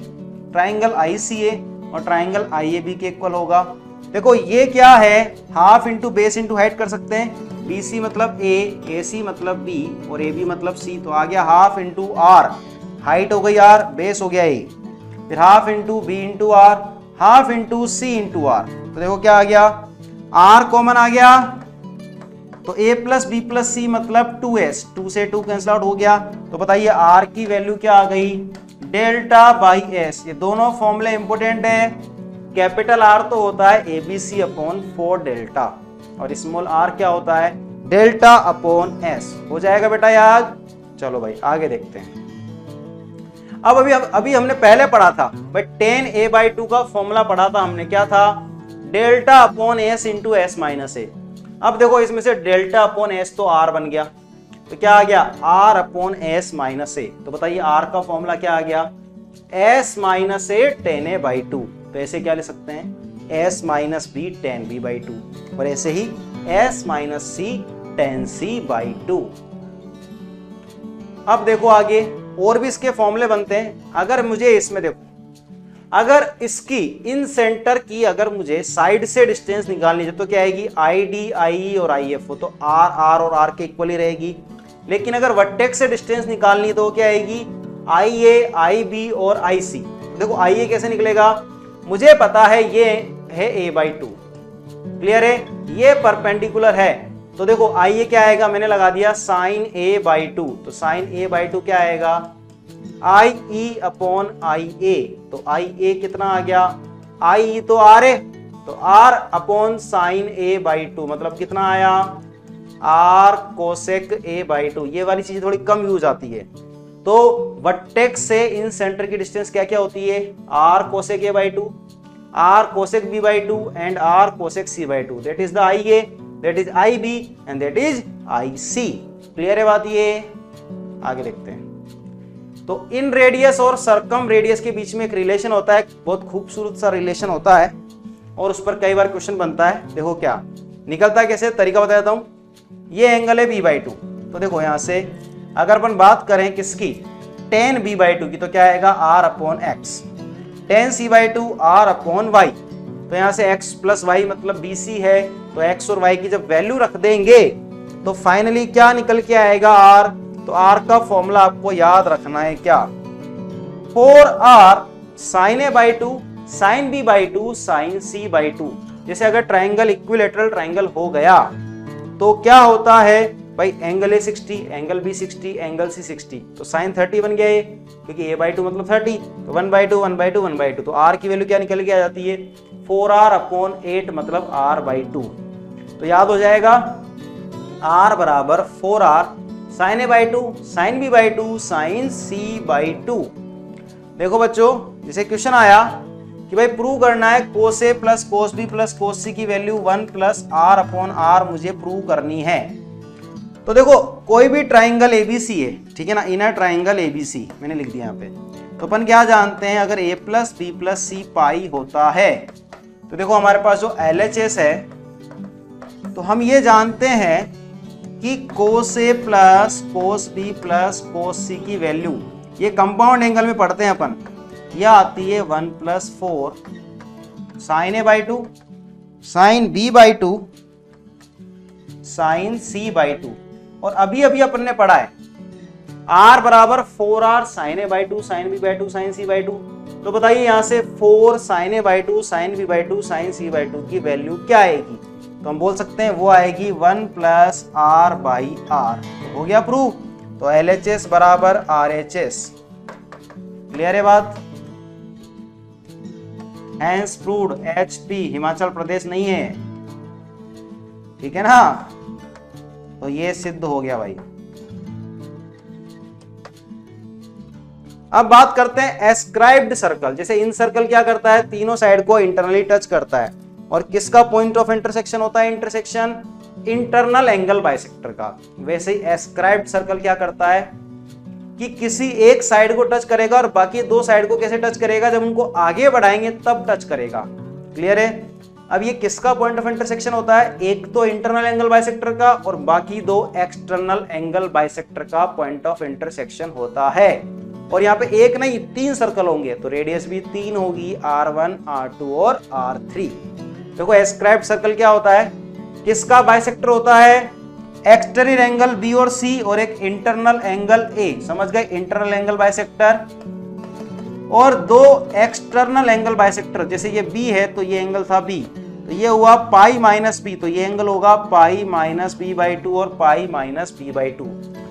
Speaker 1: ट्राइंगल ICA और ट्राइंगल IAB के इक्वल होगा। देखो ये क्या है, half into base into height कर सकते हैं। BC मतलब A, AC मतलब B और AB मतलब C, तो आ गया हाफ इंटू R, हाइट हो गई R, बेस हो गया A, फिर half into B into R, half into C into R। तो देखो क्या आ गया, R कॉमन आ गया, तो A plus B plus C मतलब 2S, 2 से 2 कैंसिल आउट हो गया। तो बताइए R की वैल्यू क्या आ गई, डेल्टा बाई S। ये दोनों फॉर्मूले इंपोर्टेंट है। कैपिटल R तो होता है ABC अपॉन 4 डेल्टा, और स्मॉल r क्या होता है, डेल्टा अपॉन S। हो जाएगा बेटा याद? चलो भाई आगे देखते हैं। अब अभी हमने पहले पढ़ा था भाई tan a/2 का फॉर्मूला पढ़ा था हमने, क्या था, delta upon S into S minus A। अब देखो इसमें से डेल्टा अपॉन एस तो आर बन गया, तो क्या आ गया आर अपॉन एस माइनस ए। तो बताइए आर का फॉर्मूला क्या आ गया s minus a tan A by two. तो ऐसे क्या ले सकते हैं s minus b tan B by two, और ऐसे ही s minus c tan C by two. अब देखो आगे और भी इसके फॉर्मूले बनते हैं। अगर मुझे इसमें देखो, अगर इसकी इन सेंटर की अगर मुझे साइड से डिस्टेंस निकालनी है तो क्या आएगी आई डी आई और आई एफ, तो आर आर और आर के इक्वल ही रहेगी। लेकिन अगर वर्टेक्स से डिस्टेंस निकालनी है तो क्या आएगी आई ए आई बी और आई सी। देखो आई ए कैसे निकलेगा, मुझे पता है ये है ए बाई टू, क्लियर है, ये परपेंडिकुलर है। तो देखो आई ए क्या आएगा, मैंने लगा दिया साइन ए बाई टू, तो साइन ए बाई टू क्या आएगा आई ई अपॉन आई ए। तो आई ए कितना आ गया आई ई तो आर है, तो R upon sine A by two मतलब कितना आया R cosec A by two. ये वाली चीज थोड़ी कम यूज आती है। तो वर्टेक्स से इन सेंटर की डिस्टेंस क्या क्या होती है R cosec A by two, R cosec B by two and R cosec C by two. That is the I A, that is I B and that is I C. Clear है बात, ये आगे देखते हैं। तो इन radius और सरकम radius के बीच में एक रिलेशन होता है, बहुत खूबसूरत सा रिलेशन होता है और उस पर कई बार क्वेश्चन बनता है। देखो क्या निकलता है, कैसे तरीका बताता हूं। ये एंगल है बी बाई टू, तो देखो यहां से अगर अपन बात करें किसकी टेन बी बाई टू की, तो क्या आएगा R upon X, tan C by two R upon Y. तो यहां से एक्स प्लस वाई मतलब बी सी है, तो एक्स और वाई की जब वैल्यू रख देंगे तो फाइनली क्या निकल के आएगा आर। तो आर का फॉर्मूला आपको याद रखना है क्या, 4r sine A by two sine B by two sine C by two. जैसे अगर ट्राइंगल इक्विलेटरल ट्राइंगल हो गया तो क्या होता है भाई, angle A 60 angle B 60 angle C 60, तो साइन 30 बन गया ये, क्योंकि ए बाई टू मतलब 30, तो 1 by two 1 by two 1 by two. तो आर की वैल्यू क्या निकल के आ जाती है 4r अपॉन 8 मतलब r बाई टू। तो याद हो जाएगा r बराबर 4r sine A by two sine B by two sine C by two. देखो बच्चों जैसे क्वेश्चन आया कि भाई प्रूव करना है cos A plus cos B plus cos C की value 1 plus r upon R मुझे प्रूव करनी है। तो देखो कोई भी ट्राइंगल एबीसी है, ठीक है ना, इनर ट्राइंगल एबीसी मैंने लिख दिया यहाँ पे। तो अपन क्या जानते हैं, अगर ए प्लस बी प्लस सी पाई होता है तो देखो हमारे पास जो LHS है, तो हम ये जानते हैं कि cos A plus cos B plus cos C की वैल्यू, ये कंपाउंड एंगल में पढ़ते हैं अपन, यह आती है 1 plus 4 sine A by two sine B by two sine C by two. और अभी अभी अपन ने पढ़ा है r बराबर 4r sine A by two sine B by two sine C by two. तो बताइए यहां से 4 sine A by two sine B by two sine C by two की वैल्यू क्या आएगी, तो हम बोल सकते हैं वो आएगी 1 प्लस आर बाई आर। हो गया प्रूव। तो LHS बराबर RHS। क्लियर है बात, hence proved HP Himachal Pradesh नहीं है, ठीक है ना। तो ये सिद्ध हो गया भाई। अब बात करते हैं एस्क्राइब्ड सर्कल। जैसे इन सर्कल क्या करता है, तीनों साइड को इंटरनली टच करता है, और किसका पॉइंट ऑफ इंटरसेक्शन होता है, इंटरसेक्शन इंटरनल एंगल बाइसेक्टर का। वैसे ही एस्क्राइब्ड सर्कल क्या करता है कि किसी एक साइड को टच करेगा और बाकी दो साइड को कैसे टच करेगा, जब उनको आगे बढ़ाएंगे तब टच करेगा। क्लियर है। अब ये किसका पॉइंट ऑफ इंटरसेक्शन होता है, एक तो इंटरनल एंगल बाइसेक्टर का और बाकी दो एक्सटर्नल एंगल बाइसेक्टर का पॉइंट ऑफ इंटरसेक्शन होता है। और यहाँ पे एक नहीं 3 सर्कल होंगे, तो रेडियस भी 3 होगी, R1 R2 और R3। देखो एस्क्राइब्ड सर्कल क्या होता है, किसका बाइसेक्टर होता है, एक्सटीरियर एंगल बी और सी और एक इंटरनल एंगल ए। समझ गए, इंटरनल एंगल बाइसेक्टर और दो एक्सटर्नल एंगल बाइसेक्टर। जैसे ये बी है तो ये एंगल था बी, तो ये हुआ पाई माइनस बी, तो ये एंगल होगा pi minus B by two और pi minus B by two.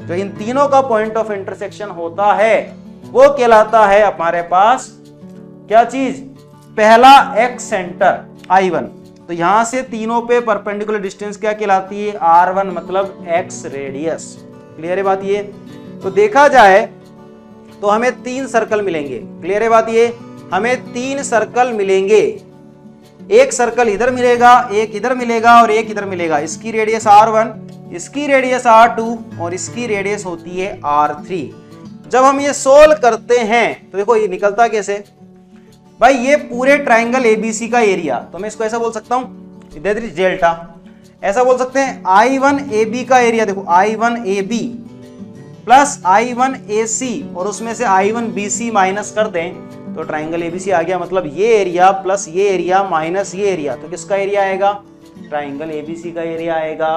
Speaker 1: तो इन तीनों का पॉइंट ऑफ इंटरसेक्शन होता है, वो कहलाता है हमारे पास क्या चीज, पहला एक्स सेंटर I1। तो यहां से तीनों पे परपेंडिकुलर डिस्टेंस क्या कहलाती है, R1 मतलब एक्स रेडियस। क्लियर है बात ये। तो देखा जाए तो हमें 3 सर्कल मिलेंगे। क्लियर है बात ये, हमें 3 सर्कल मिलेंगे। एक सर्कल इधर मिलेगा, एक इधर मिलेगा और एक इधर मिलेगा। इसकी रेडियस R1, इसकी रेडियस R2 और इसकी रेडियस होती है R3। जब हम ये सोल्व करते हैं तो देखो ये निकलता कैसे भाई, ये पूरे ट्राइंगल एबीसी का एरिया, तो मैं इसको ऐसा बोल सकता हूं दैट इज डेल्टा। ऐसा बोल सकते हैं I1AB का एरिया, देखो I1AB प्लस I1AC और उसमें से I1BC माइनस कर दें तो ट्राइंगल एबीसी आ गया। मतलब ये एरिया प्लस ये एरिया माइनस ये एरिया, तो किसका एरिया आएगा? ट्राइंगल एबीसी का एरिया आएगा।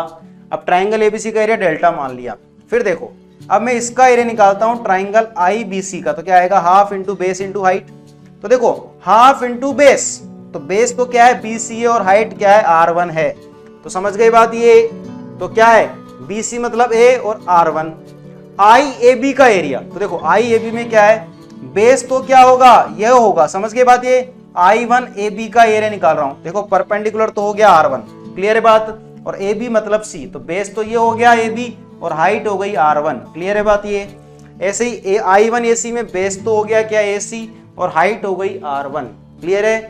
Speaker 1: अब ट्राइंगल एबीसी का एरिया डेल्टा मान लिया। फिर देखो अब मैं इसका एरिया निकालता हूं ट्राइंगल IBC का, तो क्या आएगा? Half into base into height. तो देखो हाफ इंटू बेस, तो बेस तो क्या है? BC है और हाइट क्या है? R1 है। तो समझ गई बात ये? तो क्या है? BC मतलब A और R1। IAB का एरिया, तो देखो IAB में क्या है? बेस तो क्या होगा? यह होगा। समझ गई बात ये? I1AB का एरिया निकाल रहा हूं। देखो परपेंडिकुलर तो हो गया R1, क्लियर है बात? और AB मतलब C, तो बेस तो ये हो गया AB और हाइट हो गई R1, क्लियर है बात ये? ऐसे ही I1AC में बेस तो हो गया क्या? AC और हाइट हो गई R1, क्लियर है?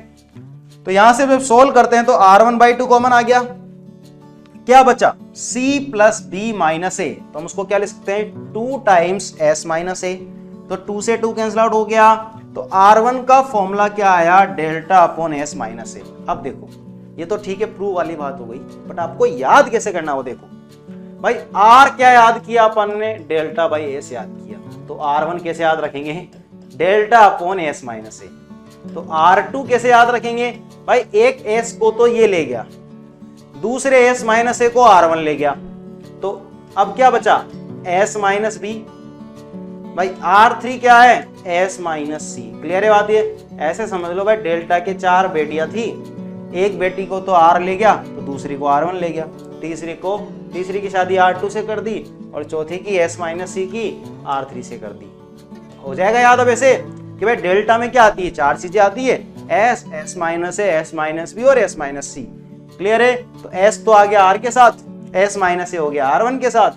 Speaker 1: तो यहां से जब सोल्व करते हैं तो R1/2 कॉमन आ गया, क्या बचा? C plus B minus A, तो हम उसको क्या लिख सकते हैं? 2 टाइम्स S माइनस A। तो 2 से 2 कैंसिल आउट हो गया, तो R1 का फॉर्मूला क्या आया? Delta upon S minus A। अब देखो ये तो ठीक है, प्रूव वाली बात हो गई, बट आपको याद कैसे करना हो? देखो भाई R क्या याद किया अपन ने? डेल्टा बाई S याद किया। तो R1 कैसे याद रखेंगे? Delta upon S minus A। तो R2 कैसे याद रखेंगे? भाई एक S को तो ये ले गया, दूसरे S माइनस A को R1 ले गया, तो अब क्या बचा? S minus B। भाई R3 क्या है? S माइनस C, क्लियर है बात ये? ऐसे समझ लो भाई, डेल्टा के 4 बेटियां थी, एक बेटी को तो R ले गया तो दूसरी को R1 ले गया, तीसरी की शादी R2 से कर दी और चौथी की S माइनस C की R3 से कर दी। हो जाएगा याद अब ऐसे कि भाई डेल्टा में क्या आती है? 4 चीजें आती है, S minus A, S minus B और S माइनस C, क्लियर है? तो S तो आ गया R के साथ, S माइनस A हो गया R1 के साथ,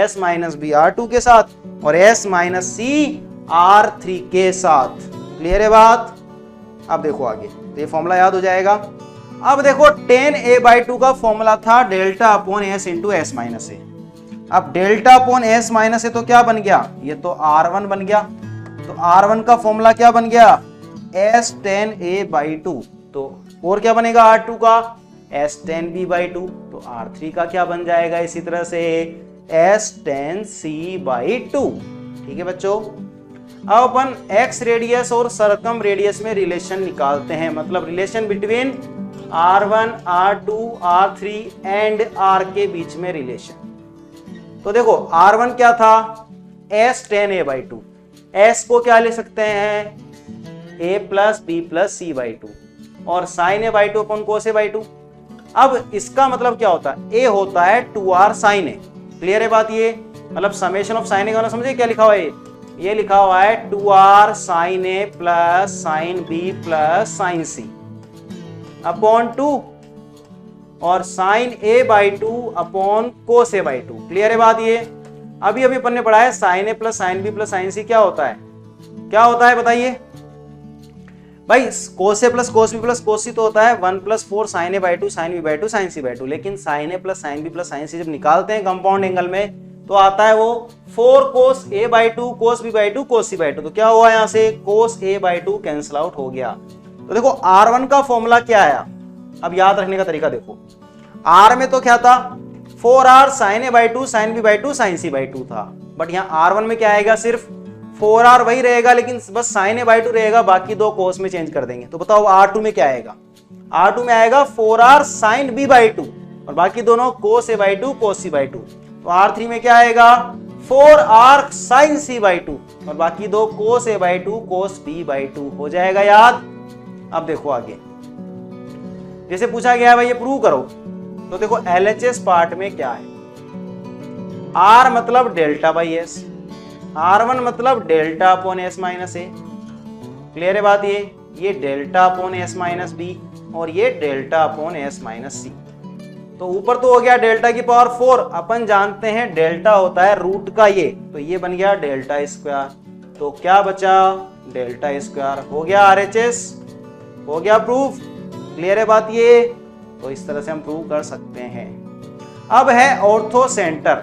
Speaker 1: S माइनस B R2 के साथ और S माइनस C R3 के साथ, क्लियर है बात? अब देखो आगे, तो ये फॉर्मूला याद हो जाएगा। अब देखो tan A/2 का फॉर्मूला था delta upon S into S minus A। अब delta upon S minus A तो क्या बन गया? ये तो R1 बन गया। तो R1 का फॉर्मूला क्या बन गया? S tan A/2। तो और क्या बनेगा R2 का? S tan B/2। तो R3 का क्या बन जाएगा इसी तरह से? S tan C/2। ठीक है बच्चों, अब अपन X रेडियस और सरकम रेडियस में रिलेशन निकालते हैं, मतलब relation between R1, R2, R3 and R के बीच में रिलेशन। तो देखो R1 क्या था? S tan A/2। S को क्या ले सकते हैं? A plus B plus C/2 और sin A/2 अपन cos A/2। अब इसका मतलब क्या होता है? A होता है 2R sin A, क्लियर है बात ये? मतलब समेशन ऑफ sin A का समझे क्या लिखा हुआ है? ये लिखा हुआ है 2R sin A plus sin B plus sin C upon 2 और sin A/2 upon cos A/2, clear है बात ये? अभी अपन ने पढ़ा है sin A plus sin B plus sin C क्या होता है? क्या होता है बताइए भाई? cos A plus cos B plus cos C तो होता है 1 plus 4 sin A/2 sin B/2 sin C/2, लेकिन sin A plus sin B plus sin C जब निकालते हैं कंपाउंड एंगल में तो आता है वो 4 cos A/2 cos B/2 cos C/2। तो क्या हुआ यहाँ से? cos A/2 कैंसिल आउट हो गया। तो देखो R1 का फॉर्मूला क्या आया? अब याद रखने का तरीका देखो, R में तो क्या था? 4R sin A/2 sin B/2 sin C/2 था, बट यहाँ R1 में क्या आएगा? सिर्फ 4R वही रहेगा, लेकिन बस sin A/2 रहेगा, बाकी दो cos में चेंज कर देंगे। तो बताओ R2 में क्या आएगा? R2 में आएगा 4R sin B/2 और बाकी दोनों cos A/2 cos C/2। तो R3 में क्या आएगा? 4R sin C/2 और बाकी दो cos A/2 cos B/2। हो जाएगा याद? अब देखो आगे, जैसे पूछा गया है भाई ये प्रूव करो, तो देखो LHS पार्ट में क्या है? R मतलब डेल्टा बाई S, R1 मतलब delta upon S minus A, clear है बात ये delta upon S minus B और ये delta upon S minus C। तो ऊपर तो हो गया डेल्टा की पावर 4, अपन जानते हैं डेल्टा होता है रूट का ये, तो ये बन गया डेल्टा स्क्वायर। तो क्या बचा? Delta square. हो गया RHS, हो गया प्रूफ। क्लियर है बात ये? तो इस तरह से हम प्रूव कर सकते हैं। अब है ऑर्थो सेंटर।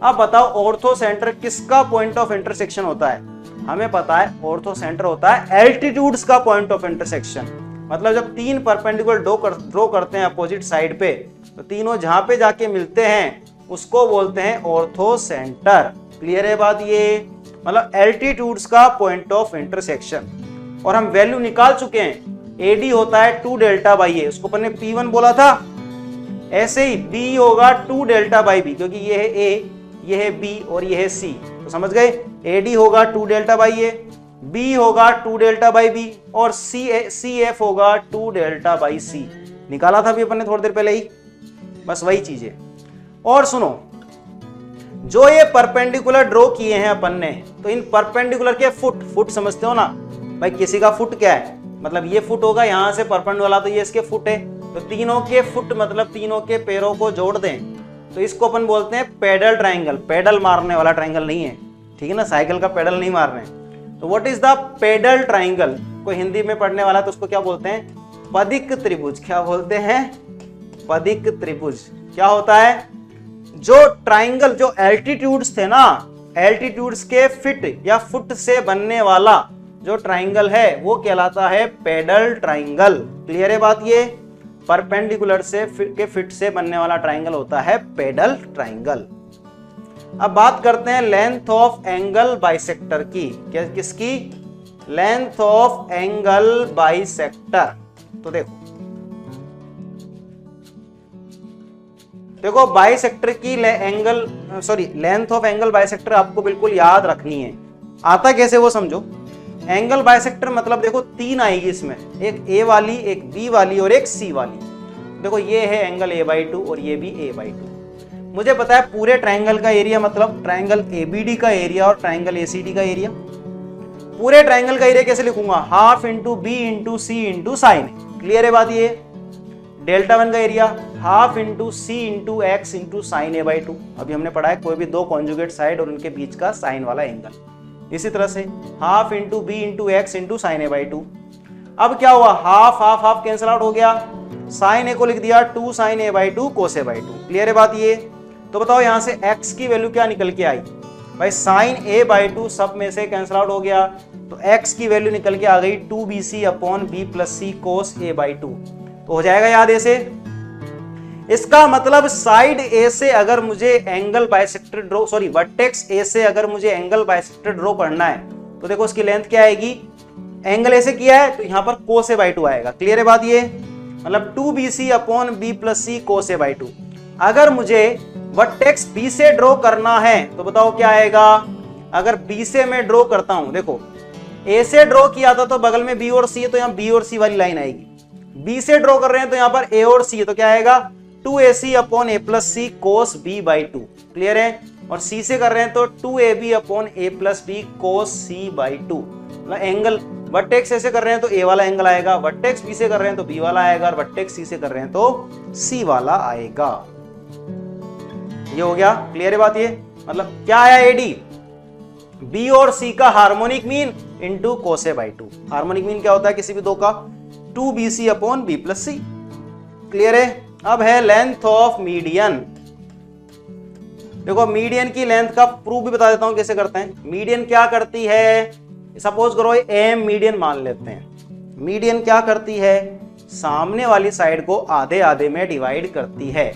Speaker 1: अब बताओ ऑर्थो सेंटर किसका पॉइंट ऑफ इंटरसेक्शन होता है? हमें पता है ऑर्थो सेंटर होता है एल्टीट्यूड्स का पॉइंट ऑफ इंटरसेक्शन। मतलब जब तीन परपेंडिकुलर ड्रॉ करते हैं अपोजिट साइड पे, तो तीनों जहां पे जाके मिलते हैं उसको बोलते हैं ऑर्थो सेंटर। क्लियर है बात ये? मतलब एल्टीट्यूड्स का पॉइंट ऑफ इंटरसेक्शन। और हम वैल्यू निकाल चुके हैं, एडी होता है 2 डेल्टा बाई ए, उसको अपन ने P1 बोला था। ऐसे ही B होगा 2 डेल्टा बाई बी, क्योंकि ये है A, ये है B और ये है C, तो समझ गए? AD होगा 2 डेल्टा बाई ए, B होगा 2 डेल्टा बाई बी और CF होगा 2 डेल्टा बाई C। निकाला था भी अपन ने थोड़ी देर पहले ही, बस वही चीज है। और सुनो, जो ये परपेंडिकुलर ड्रॉ किए हैं अपन ने, तो इन परपेंडिकुलर के फुट समझते हो ना भाई? किसी का फुट क्या है? मतलब ये फुट होगा यहां से परपेंडिकुलर वाला, तो ये इसके फुट है। तो तीनों के फुट मतलब तीनों के पैरों को जोड़ दें, तो इसको अपन बोलते हैं पेडल ट्राइंगल। पेडल मारने वाला ट्राइंगल नहीं है, ठीक है ना? साइकिल का पेडल नहीं मार रहे हैं। तो what is the pedal triangle? कोई हिंदी में पढ़ने वाला तो उसको क्या बोलते हैं? पदिक त्रिभुज। क्या बोलते हैं? पदिक त्रिभुज। क्या होता है? जो ट्राइंगल, जो एल्टीट्यूड्स थे ना, एल्टीट्यूड्स के फिट या फुट से बनने वाला जो ट्राइंगल है वो कहलाता है पेडल ट्राइंगल। क्लियर है बात ये? परपेंडिकुलर से के फिट से बनने वाला ट्राइंगल होता है पेडल ट्राइंगल। अब बात करते हैं लेंथ ऑफ एंगल बाइसेक्टर की। क्या किसकी? Length of angle bisector. तो देखो बाइसेक्टर की लेंथ ऑफ एंगल बाइसेक्टर आपको बिल्कुल याद रखनी है। आता कैसे वो समझो। एंगल बाइसेक्टर मतलब देखो 3 आएगी इसमें, एक A वाली, एक B वाली और एक C वाली। देखो ये है एंगल A/2 और ये भी A/2। मुझे पता है पूरे ट्राइंगल का एरिया मतलब ट्राइंगल ABD का एरिया और ट्राइंगल ACD का एरिया। पूरे ट्राइंगल का एरिया कैसे लिखूंगा? Half into B into C into sine. Clear है बात ये? डेल्टा 1 का area half into C into X into sine A/2। अभी हमने पढ़ा है कोई भी 2 कॉन्जुगेट साइड और उनके बीच का साइन वाला एंगल। इसी तरह से half into B into X into sine A/2। अब क्या हुआ? Half half half cancel out हो गया, साइन A को लिख दिया 2 साइन A/2 कोस A/2। क्लियर है बात ये? तो बताओ यहां से X की वैल्यू क्या निकल के आई? भाई साइन A/2 सब में से कैंसिल आउट हो गया, तो X की वैल्यू निकल के आ गई 2BC upon B plus C कोस A/2। तो हो जाएगा याद ऐसे। इसका मतलब साइड A से अगर मुझे angle bisector draw vertex A से अगर मुझे एंगल बाइसेक्टर ड्रॉ करना है, तो देखो उसकी लेंथ क्या आएगी? एंगल ऐसे किया है तो यहां पर कोस A/2 आएगा। क्लियर है बात ये? मतलब 2BC upon B plus C कोस A/2। अगर मुझे वर्टेक्स B से ड्रॉ करना है तो बताओ क्या आएगा? अगर B से मैं ड्रॉ करता हूं, देखो A से ड्रॉ किया था तो बगल में B और C है, तो यहां B और C वाली लाइन आएगी। B से ड्रॉ कर रहे हैं तो यहां पर A और C है, तो क्या आएगा? 2AC upon A plus C cos B/2। Clear है? और C से कर रहे हैं तो 2AB upon A plus B cos C/2। मतलब एंगल वर्टेक्स ऐसे कर रहे हैं तो A वाला एंगल आएगा, वर्टेक्स B से कर रहे हैं तो B वाला आएगा, और वर्टेक्स C से कर रहे हैं तो C वाला आएगा। ये हो गया। क्लियर है बात ये? मतलब क्या आया? AD B और C का harmonic mean into cos A/2। Harmonic mean क्या होता है किसी भी दो का? 2BC upon B plus C। Clear है? अब है लेंथ ऑफ मीडियन। देखो मीडियन की लेंथ का प्रूफ भी बता देता हूं कैसे करते हैं। मीडियन क्या करती है? सपोज करो AM मीडियन मान लेते हैं। मीडियन क्या करती है? सामने वाली साइड को आधे आधे में डिवाइड करती है।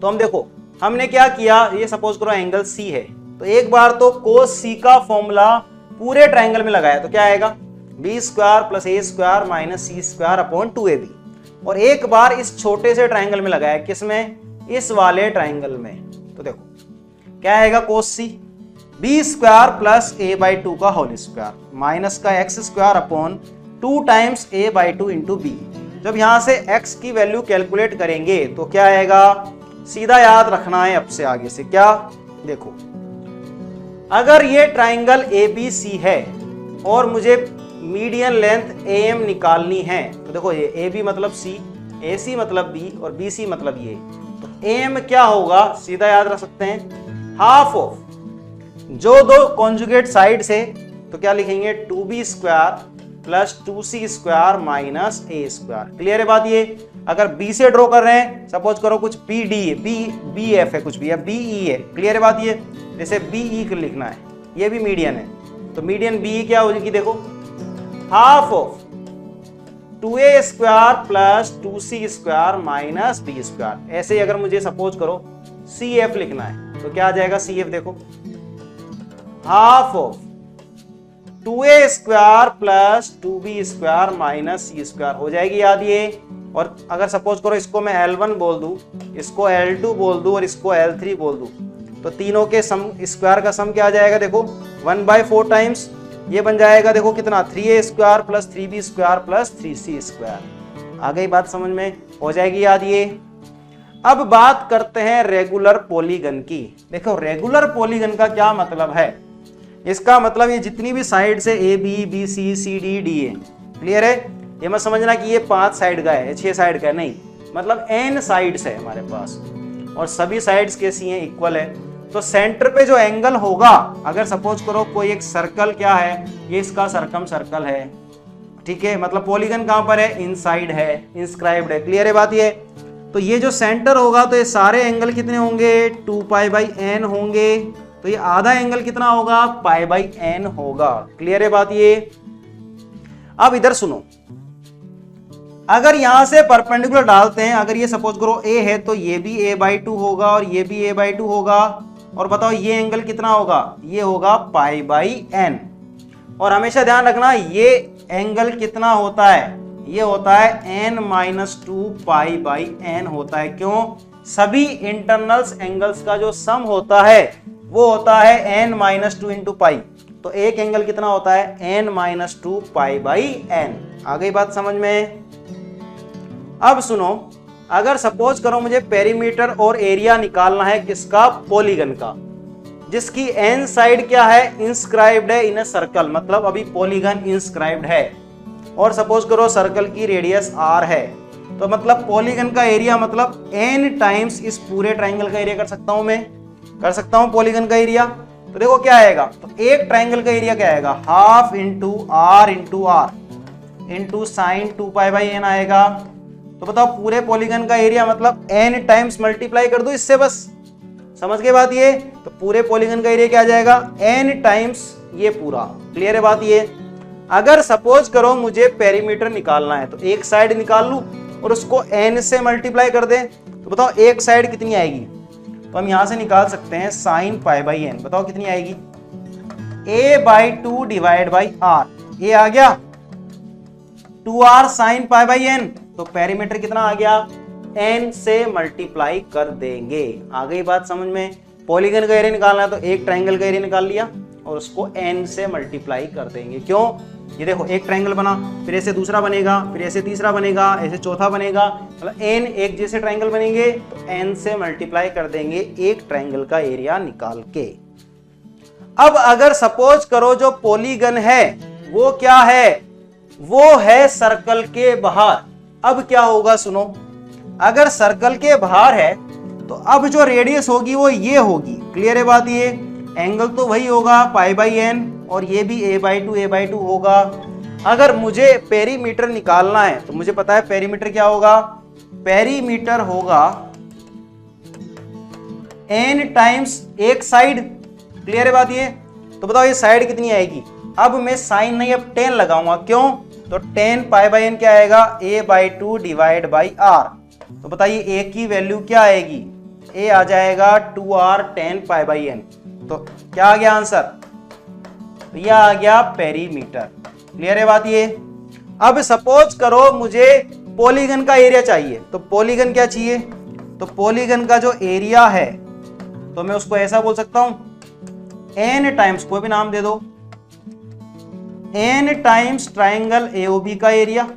Speaker 1: तो हम देखो हमने क्या किया, ये सपोज करो एंगल C है, तो एक बार तो कोस C का फॉर्मूला पूरे ट्राइंगल में लगाया तो क्या आएगा? B square plus A square minus C square upon 2AB। और एक बार इस छोटे से ट्राइंगल में लगाया, किसमें? इस वाले ट्राइंगल में। तो देखो क्या आएगा? कोस C B square plus A/2 का होल स्क्वायर माइनस का X square upon 2 times A/2 into B। जब यहां से X की वैल्यू कैलकुलेट करेंगे तो क्या आएगा? सीधा याद रखना है अब से आगे से। क्या? देखो अगर ये ट्राइंगल ABC है और मुझे मीडियन लेंथ AM निकालनी है, तो देखो ये AB मतलब C, AC मतलब B और BC मतलब ये, तो AM क्या होगा? सीधा याद रख सकते हैं हाफ ऑफ जो दो कॉन्जुगेट साइड से, तो क्या लिखेंगे? 2B square plus 2c² minus a²। Clear है बात ये। अगर बी से ड्रॉ कर रहे हैं, सपोज करो कुछ बी डी है, बी एफ है, कुछ भी है, बी ई है। क्लियर है बात ये। जैसे बी ई लिखना है, ये भी मीडियन है, तो मीडियन बी क्या होगी, देखो half of 2a² plus 2c² minus b²। ऐसे ही अगर मुझे सपोज करो सी एफ लिखना है, तो क्या आ जाएगा सी एफ, देखो half of 2a² plus 2b² minus c² हो जाएगी याद ये। और अगर सपोज करो इसको मैं L1 बोल दूं, इसको L2 बोल दूं और इसको L3 बोल दूं, तो तीनों के सम स्क्वायर का सम क्या आ जाएगा, देखो 1/4 टाइम्स ये बन जाएगा, देखो कितना 3a² plus 3b² plus 3c²। आ गई बात समझ में, हो जाएगी याद ये। अब बात करते हैं रेगुलर पॉलीगन की। देखो रेगुलर पॉलीगन का क्या मतलब है, इसका मतलब ये जितनी भी साइड से A B B C C D D है, क्लियर है। ये मत समझना कि ये 5 साइड का है, 6 साइड का है, नहीं, मतलब n साइड्स है हमारे पास और सभी साइड्स कैसी हैं, इक्वल है। तो सेंटर पे जो एंगल होगा, अगर सपोज करो कोई एक सर्कल क्या है, ये इसका सरकम सर्कल है, ठीक है, मतलब पॉलीगन कहां पर है, इनसाइड है, इंस्क्राइब्ड है। क्लियर है बात ये। तो ये जो सेंटर होगा, तो ये सारे एंगल कितने होंगे, 2π/n होंगे। तो ये आधा एंगल कितना होगा, π/n होगा। क्लियर है बात ये। अब इधर सुनो, अगर यहां से परपेंडिकुलर डालते हैं, अगर ये सपोज करो a है, तो ये भी a/2 होगा और ये भी a/2 होगा। और बताओ ये एंगल कितना होगा, ये होगा π/n। और हमेशा ध्यान रखना ये एंगल कितना होता है, ये होता है n-2 π/n होता है। क्यों, सभी इंटरनल्स एंगल्स का जो सम होता है वो होता है n-2 इंटू पाई। तो एक एंगल कितना होता है, n-2 π/n। आ गई बात समझ में। अब सुनो, अगर सपोज करो मुझे पेरीमीटर और एरिया निकालना है किसका, पॉलीगन का, जिसकी n साइड क्या है, इंस्क्राइब्ड है इन अ सर्कल, मतलब अभी पॉलीगन इंस्क्राइब्ड है। और सपोज करो सर्कल की रेडियस r है, तो मतलब पॉलीगन का एरिया मतलब n टाइम्स इस पूरे ट्राइंगल का एरिया कर सकता हूं, मैं कर सकता हूं पॉलीगन का एरिया। तो देखो क्या आएगा, तो एक ट्राइंगल का एरिया क्या आएगा, half into r into sine 2π/n आएगा। तो बताओ पूरे पॉलीगन का एरिया मतलब n टाइम्स मल्टीप्लाई कर दो इससे, बस समझ के बात ये। तो पूरे पॉलीगन का एरिया क्या आ जाएगा, n टाइम्स ये पूरा। क्लियर है बात ये। अगर सपोज करो मुझे पेरीमीटर निकालना है, तो एक साइड निकाल लूं और उसको n से मल्टीप्लाई कर दे, तो बताओ एक साइड कितनी आएगी। तो हम यहां से निकाल सकते हैं साइन π/n। बताओ कितनी आएगी, a/2 डिवाइड बाई r। ये आ गया 2r साइन π/n। तो पेरीमीटर कितना आ गया, n से मल्टीप्लाई कर देंगे। आ गई बात समझ में। पॉलीगन का एरिया निकालना है, तो एक ट्राइंगल का एरिया निकाल लिया और उसको n से मल्टीप्लाई कर देंगे। क्यों, ये देखो एक ट्राइंगल बना, फिर ऐसे दूसरा बनेगा, फिर ऐसे तीसरा बनेगा, ऐसे चौथा बनेगा, मतलब n एक जैसे ट्राइंगल बनेंगे, तो n से मल्टीप्लाई कर देंगे एक ट्राइंगल का एरिया निकाल के। अब अगर सपोज करो जो पॉलीगन है वो क्या है, वो है सर्कल के बाहर। अब क्या होगा सुनो, अगर सर्कल के बाहर है तो अब जो रेडियस होगी वो ये होगी। क्लियर है बात ये। एंगल तो वही होगा π/n और ये भी a/2 होगा। अगर मुझे पेरीमीटर निकालना है तो मुझे पता है पेरीमीटर क्या होगा, पेरीमीटर होगा n टाइम्स एक साइड। क्लियर है बात ये। तो बताओ ये साइड कितनी आएगी, अब मैं साइन नहीं अब 10 लगाऊंगा। क्यों, तो 10 π/n क्या आएगा, a/2 डिवाइड बाई r। तो बताइए a की वैल्यू क्या आएगी, a आ जाएगा 2r 10 π/n। तो क्या आ गया आंसर, तो यह आ गया पेरीमीटर। क्लियर है बात ये। अब सपोज करो मुझे पॉलीगन का एरिया चाहिए, तो पॉलीगन क्या चाहिए, तो पॉलीगन का जो एरिया है तो मैं उसको ऐसा बोल सकता हूं n टाइम्स, कोई भी नाम दे दो, n टाइम्स ट्राइंगल AOB का एरिया,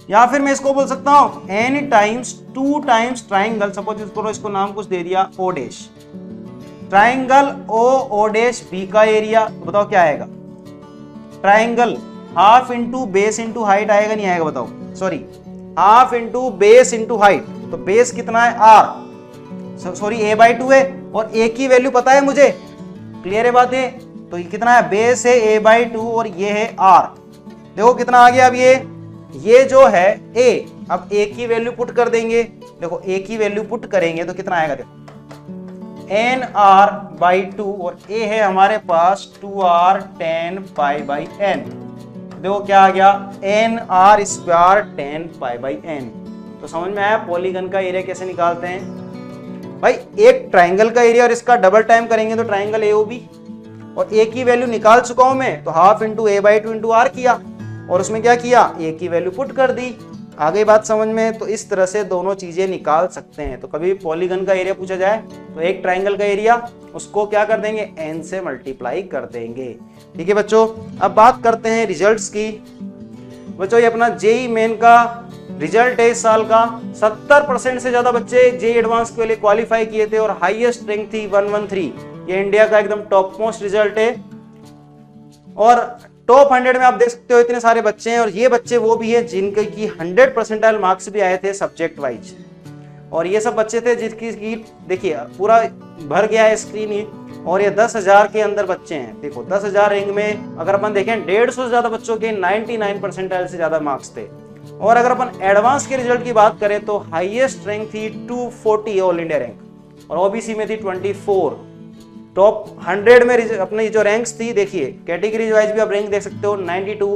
Speaker 1: या फिर मैं इसको बोल सकता हूं n times 2 times triangle, suppose इसको नाम कुछ दे दिया O dash, triangle O dash B का एरिया। तो बताओ क्या आएगा, triangle half into base into height आएगा, नहीं आएगा बताओ, sorry half into base into height. तो बेस कितना है r, सॉरी a/2 है और a की वैल्यू पता है मुझे। क्लियर है बात है। तो ये कितना है, बेस है a/2 और ये है r, देखो कितना आ गया अब ये जो है a, अब a की वैल्यू पुट कर देंगे। देखो a की वैल्यू पुट करेंगे तो कितना आएगा, देखो nr/2 और a है हमारे पास 2r tan π/n। देखो क्या आ गया nr² tan π/n। तो समझ में आया पॉलीगन का एरिया कैसे निकालते हैं भाई। एक ट्राइंगल का एरिया और इसका डबल टाइम करेंगे तो ट्राइंगल AOB, और a की वैल्यू निकाल चुका हूं मैं तो half into a/2 into r किया और उसमें क्या किया a की वैल्यू पुट कर दी। आ गई बात समझ में। तो इस तरह से दोनों चीजें निकाल सकते हैं। तो कभी पॉलीगन का एरिया पूछा जाए तो एक ट्राइंगल का एरिया उसको क्या कर देंगे n से मल्टीप्लाई कर देंगे। ठीक है बच्चों, अब बात करते हैं रिजल्ट्स की। बच्चों ये अपना जेई मेन का रिजल्ट है इस साल का। 70% से ज्यादा बच्चे जेई एडवांस के लिए क्वालिफाई किए थे और हाईएस्ट रैंक थी 113। ये इंडिया का एकदम टॉप मोस्ट रिजल्ट है और टॉप 100 में आप देख सकते हो इतने सारे बच्चे हैं। और ये बच्चे वो भी हैं जिनके की 100% मार्क्स भी आए थे सब्जेक्ट वाइज। और ये सब बच्चे थे जिसकी देखिए पूरा भर गया है स्क्रीन ही। और ये 10,000 के अंदर बच्चे हैं। देखो 10,000 रैंक में अगर अपन देखें 150 से ज्यादा बच्चों के 99% से ज्यादा मार्क्स थे। और अगर अपन एडवांस के रिजल्ट की बात करें तो हाईएस्ट रैंक थी 240 ऑल इंडिया रैंक और ओबीसी में थी 24। टॉप 100 में अपनी जो रैंक्स थी देखिए कैटेगरी वाइज भी आप रैंक देख सकते हो 92।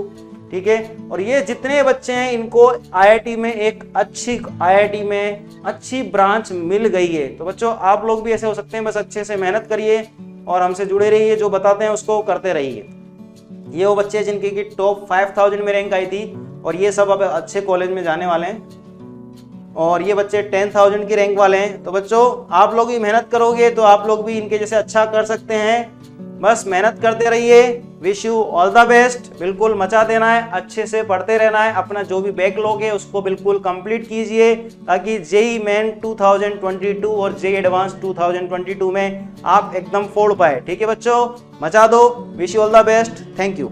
Speaker 1: ठीक है, और ये जितने बच्चे हैं इनको आईआईटी में एक अच्छी आईआईटी में अच्छी ब्रांच मिल गई है। तो बच्चों आप लोग भी ऐसे हो सकते हैं, बस अच्छे से मेहनत करिए और हमसे जुड़े रहिए, जो बताते हैं उसको करते रहिए। ये वो बच्चे जिनकी की टॉप 5000 में रैंक आई थी और ये सब अब अच्छे कॉलेज में जाने वाले हैं और ये बच्चे 10,000 की रैंक वाले हैं। तो बच्चों आप लोग भी मेहनत करोगे तो आप लोग भी इनके जैसे अच्छा कर सकते हैं। बस मेहनत करते रहिए। Wish you all the best. बिल्कुल मचा देना है, अच्छे से पढ़ते रहना है, अपना जो भी बैकलॉग है उसको बिल्कुल कंप्लीट कीजिए ताकि जेई मेन 2022 और जेई एडवांस 2022 में आप एकदम फोड़ पाए। ठीक है बच्चों, मचा दो। Wish you all the best. Thank you.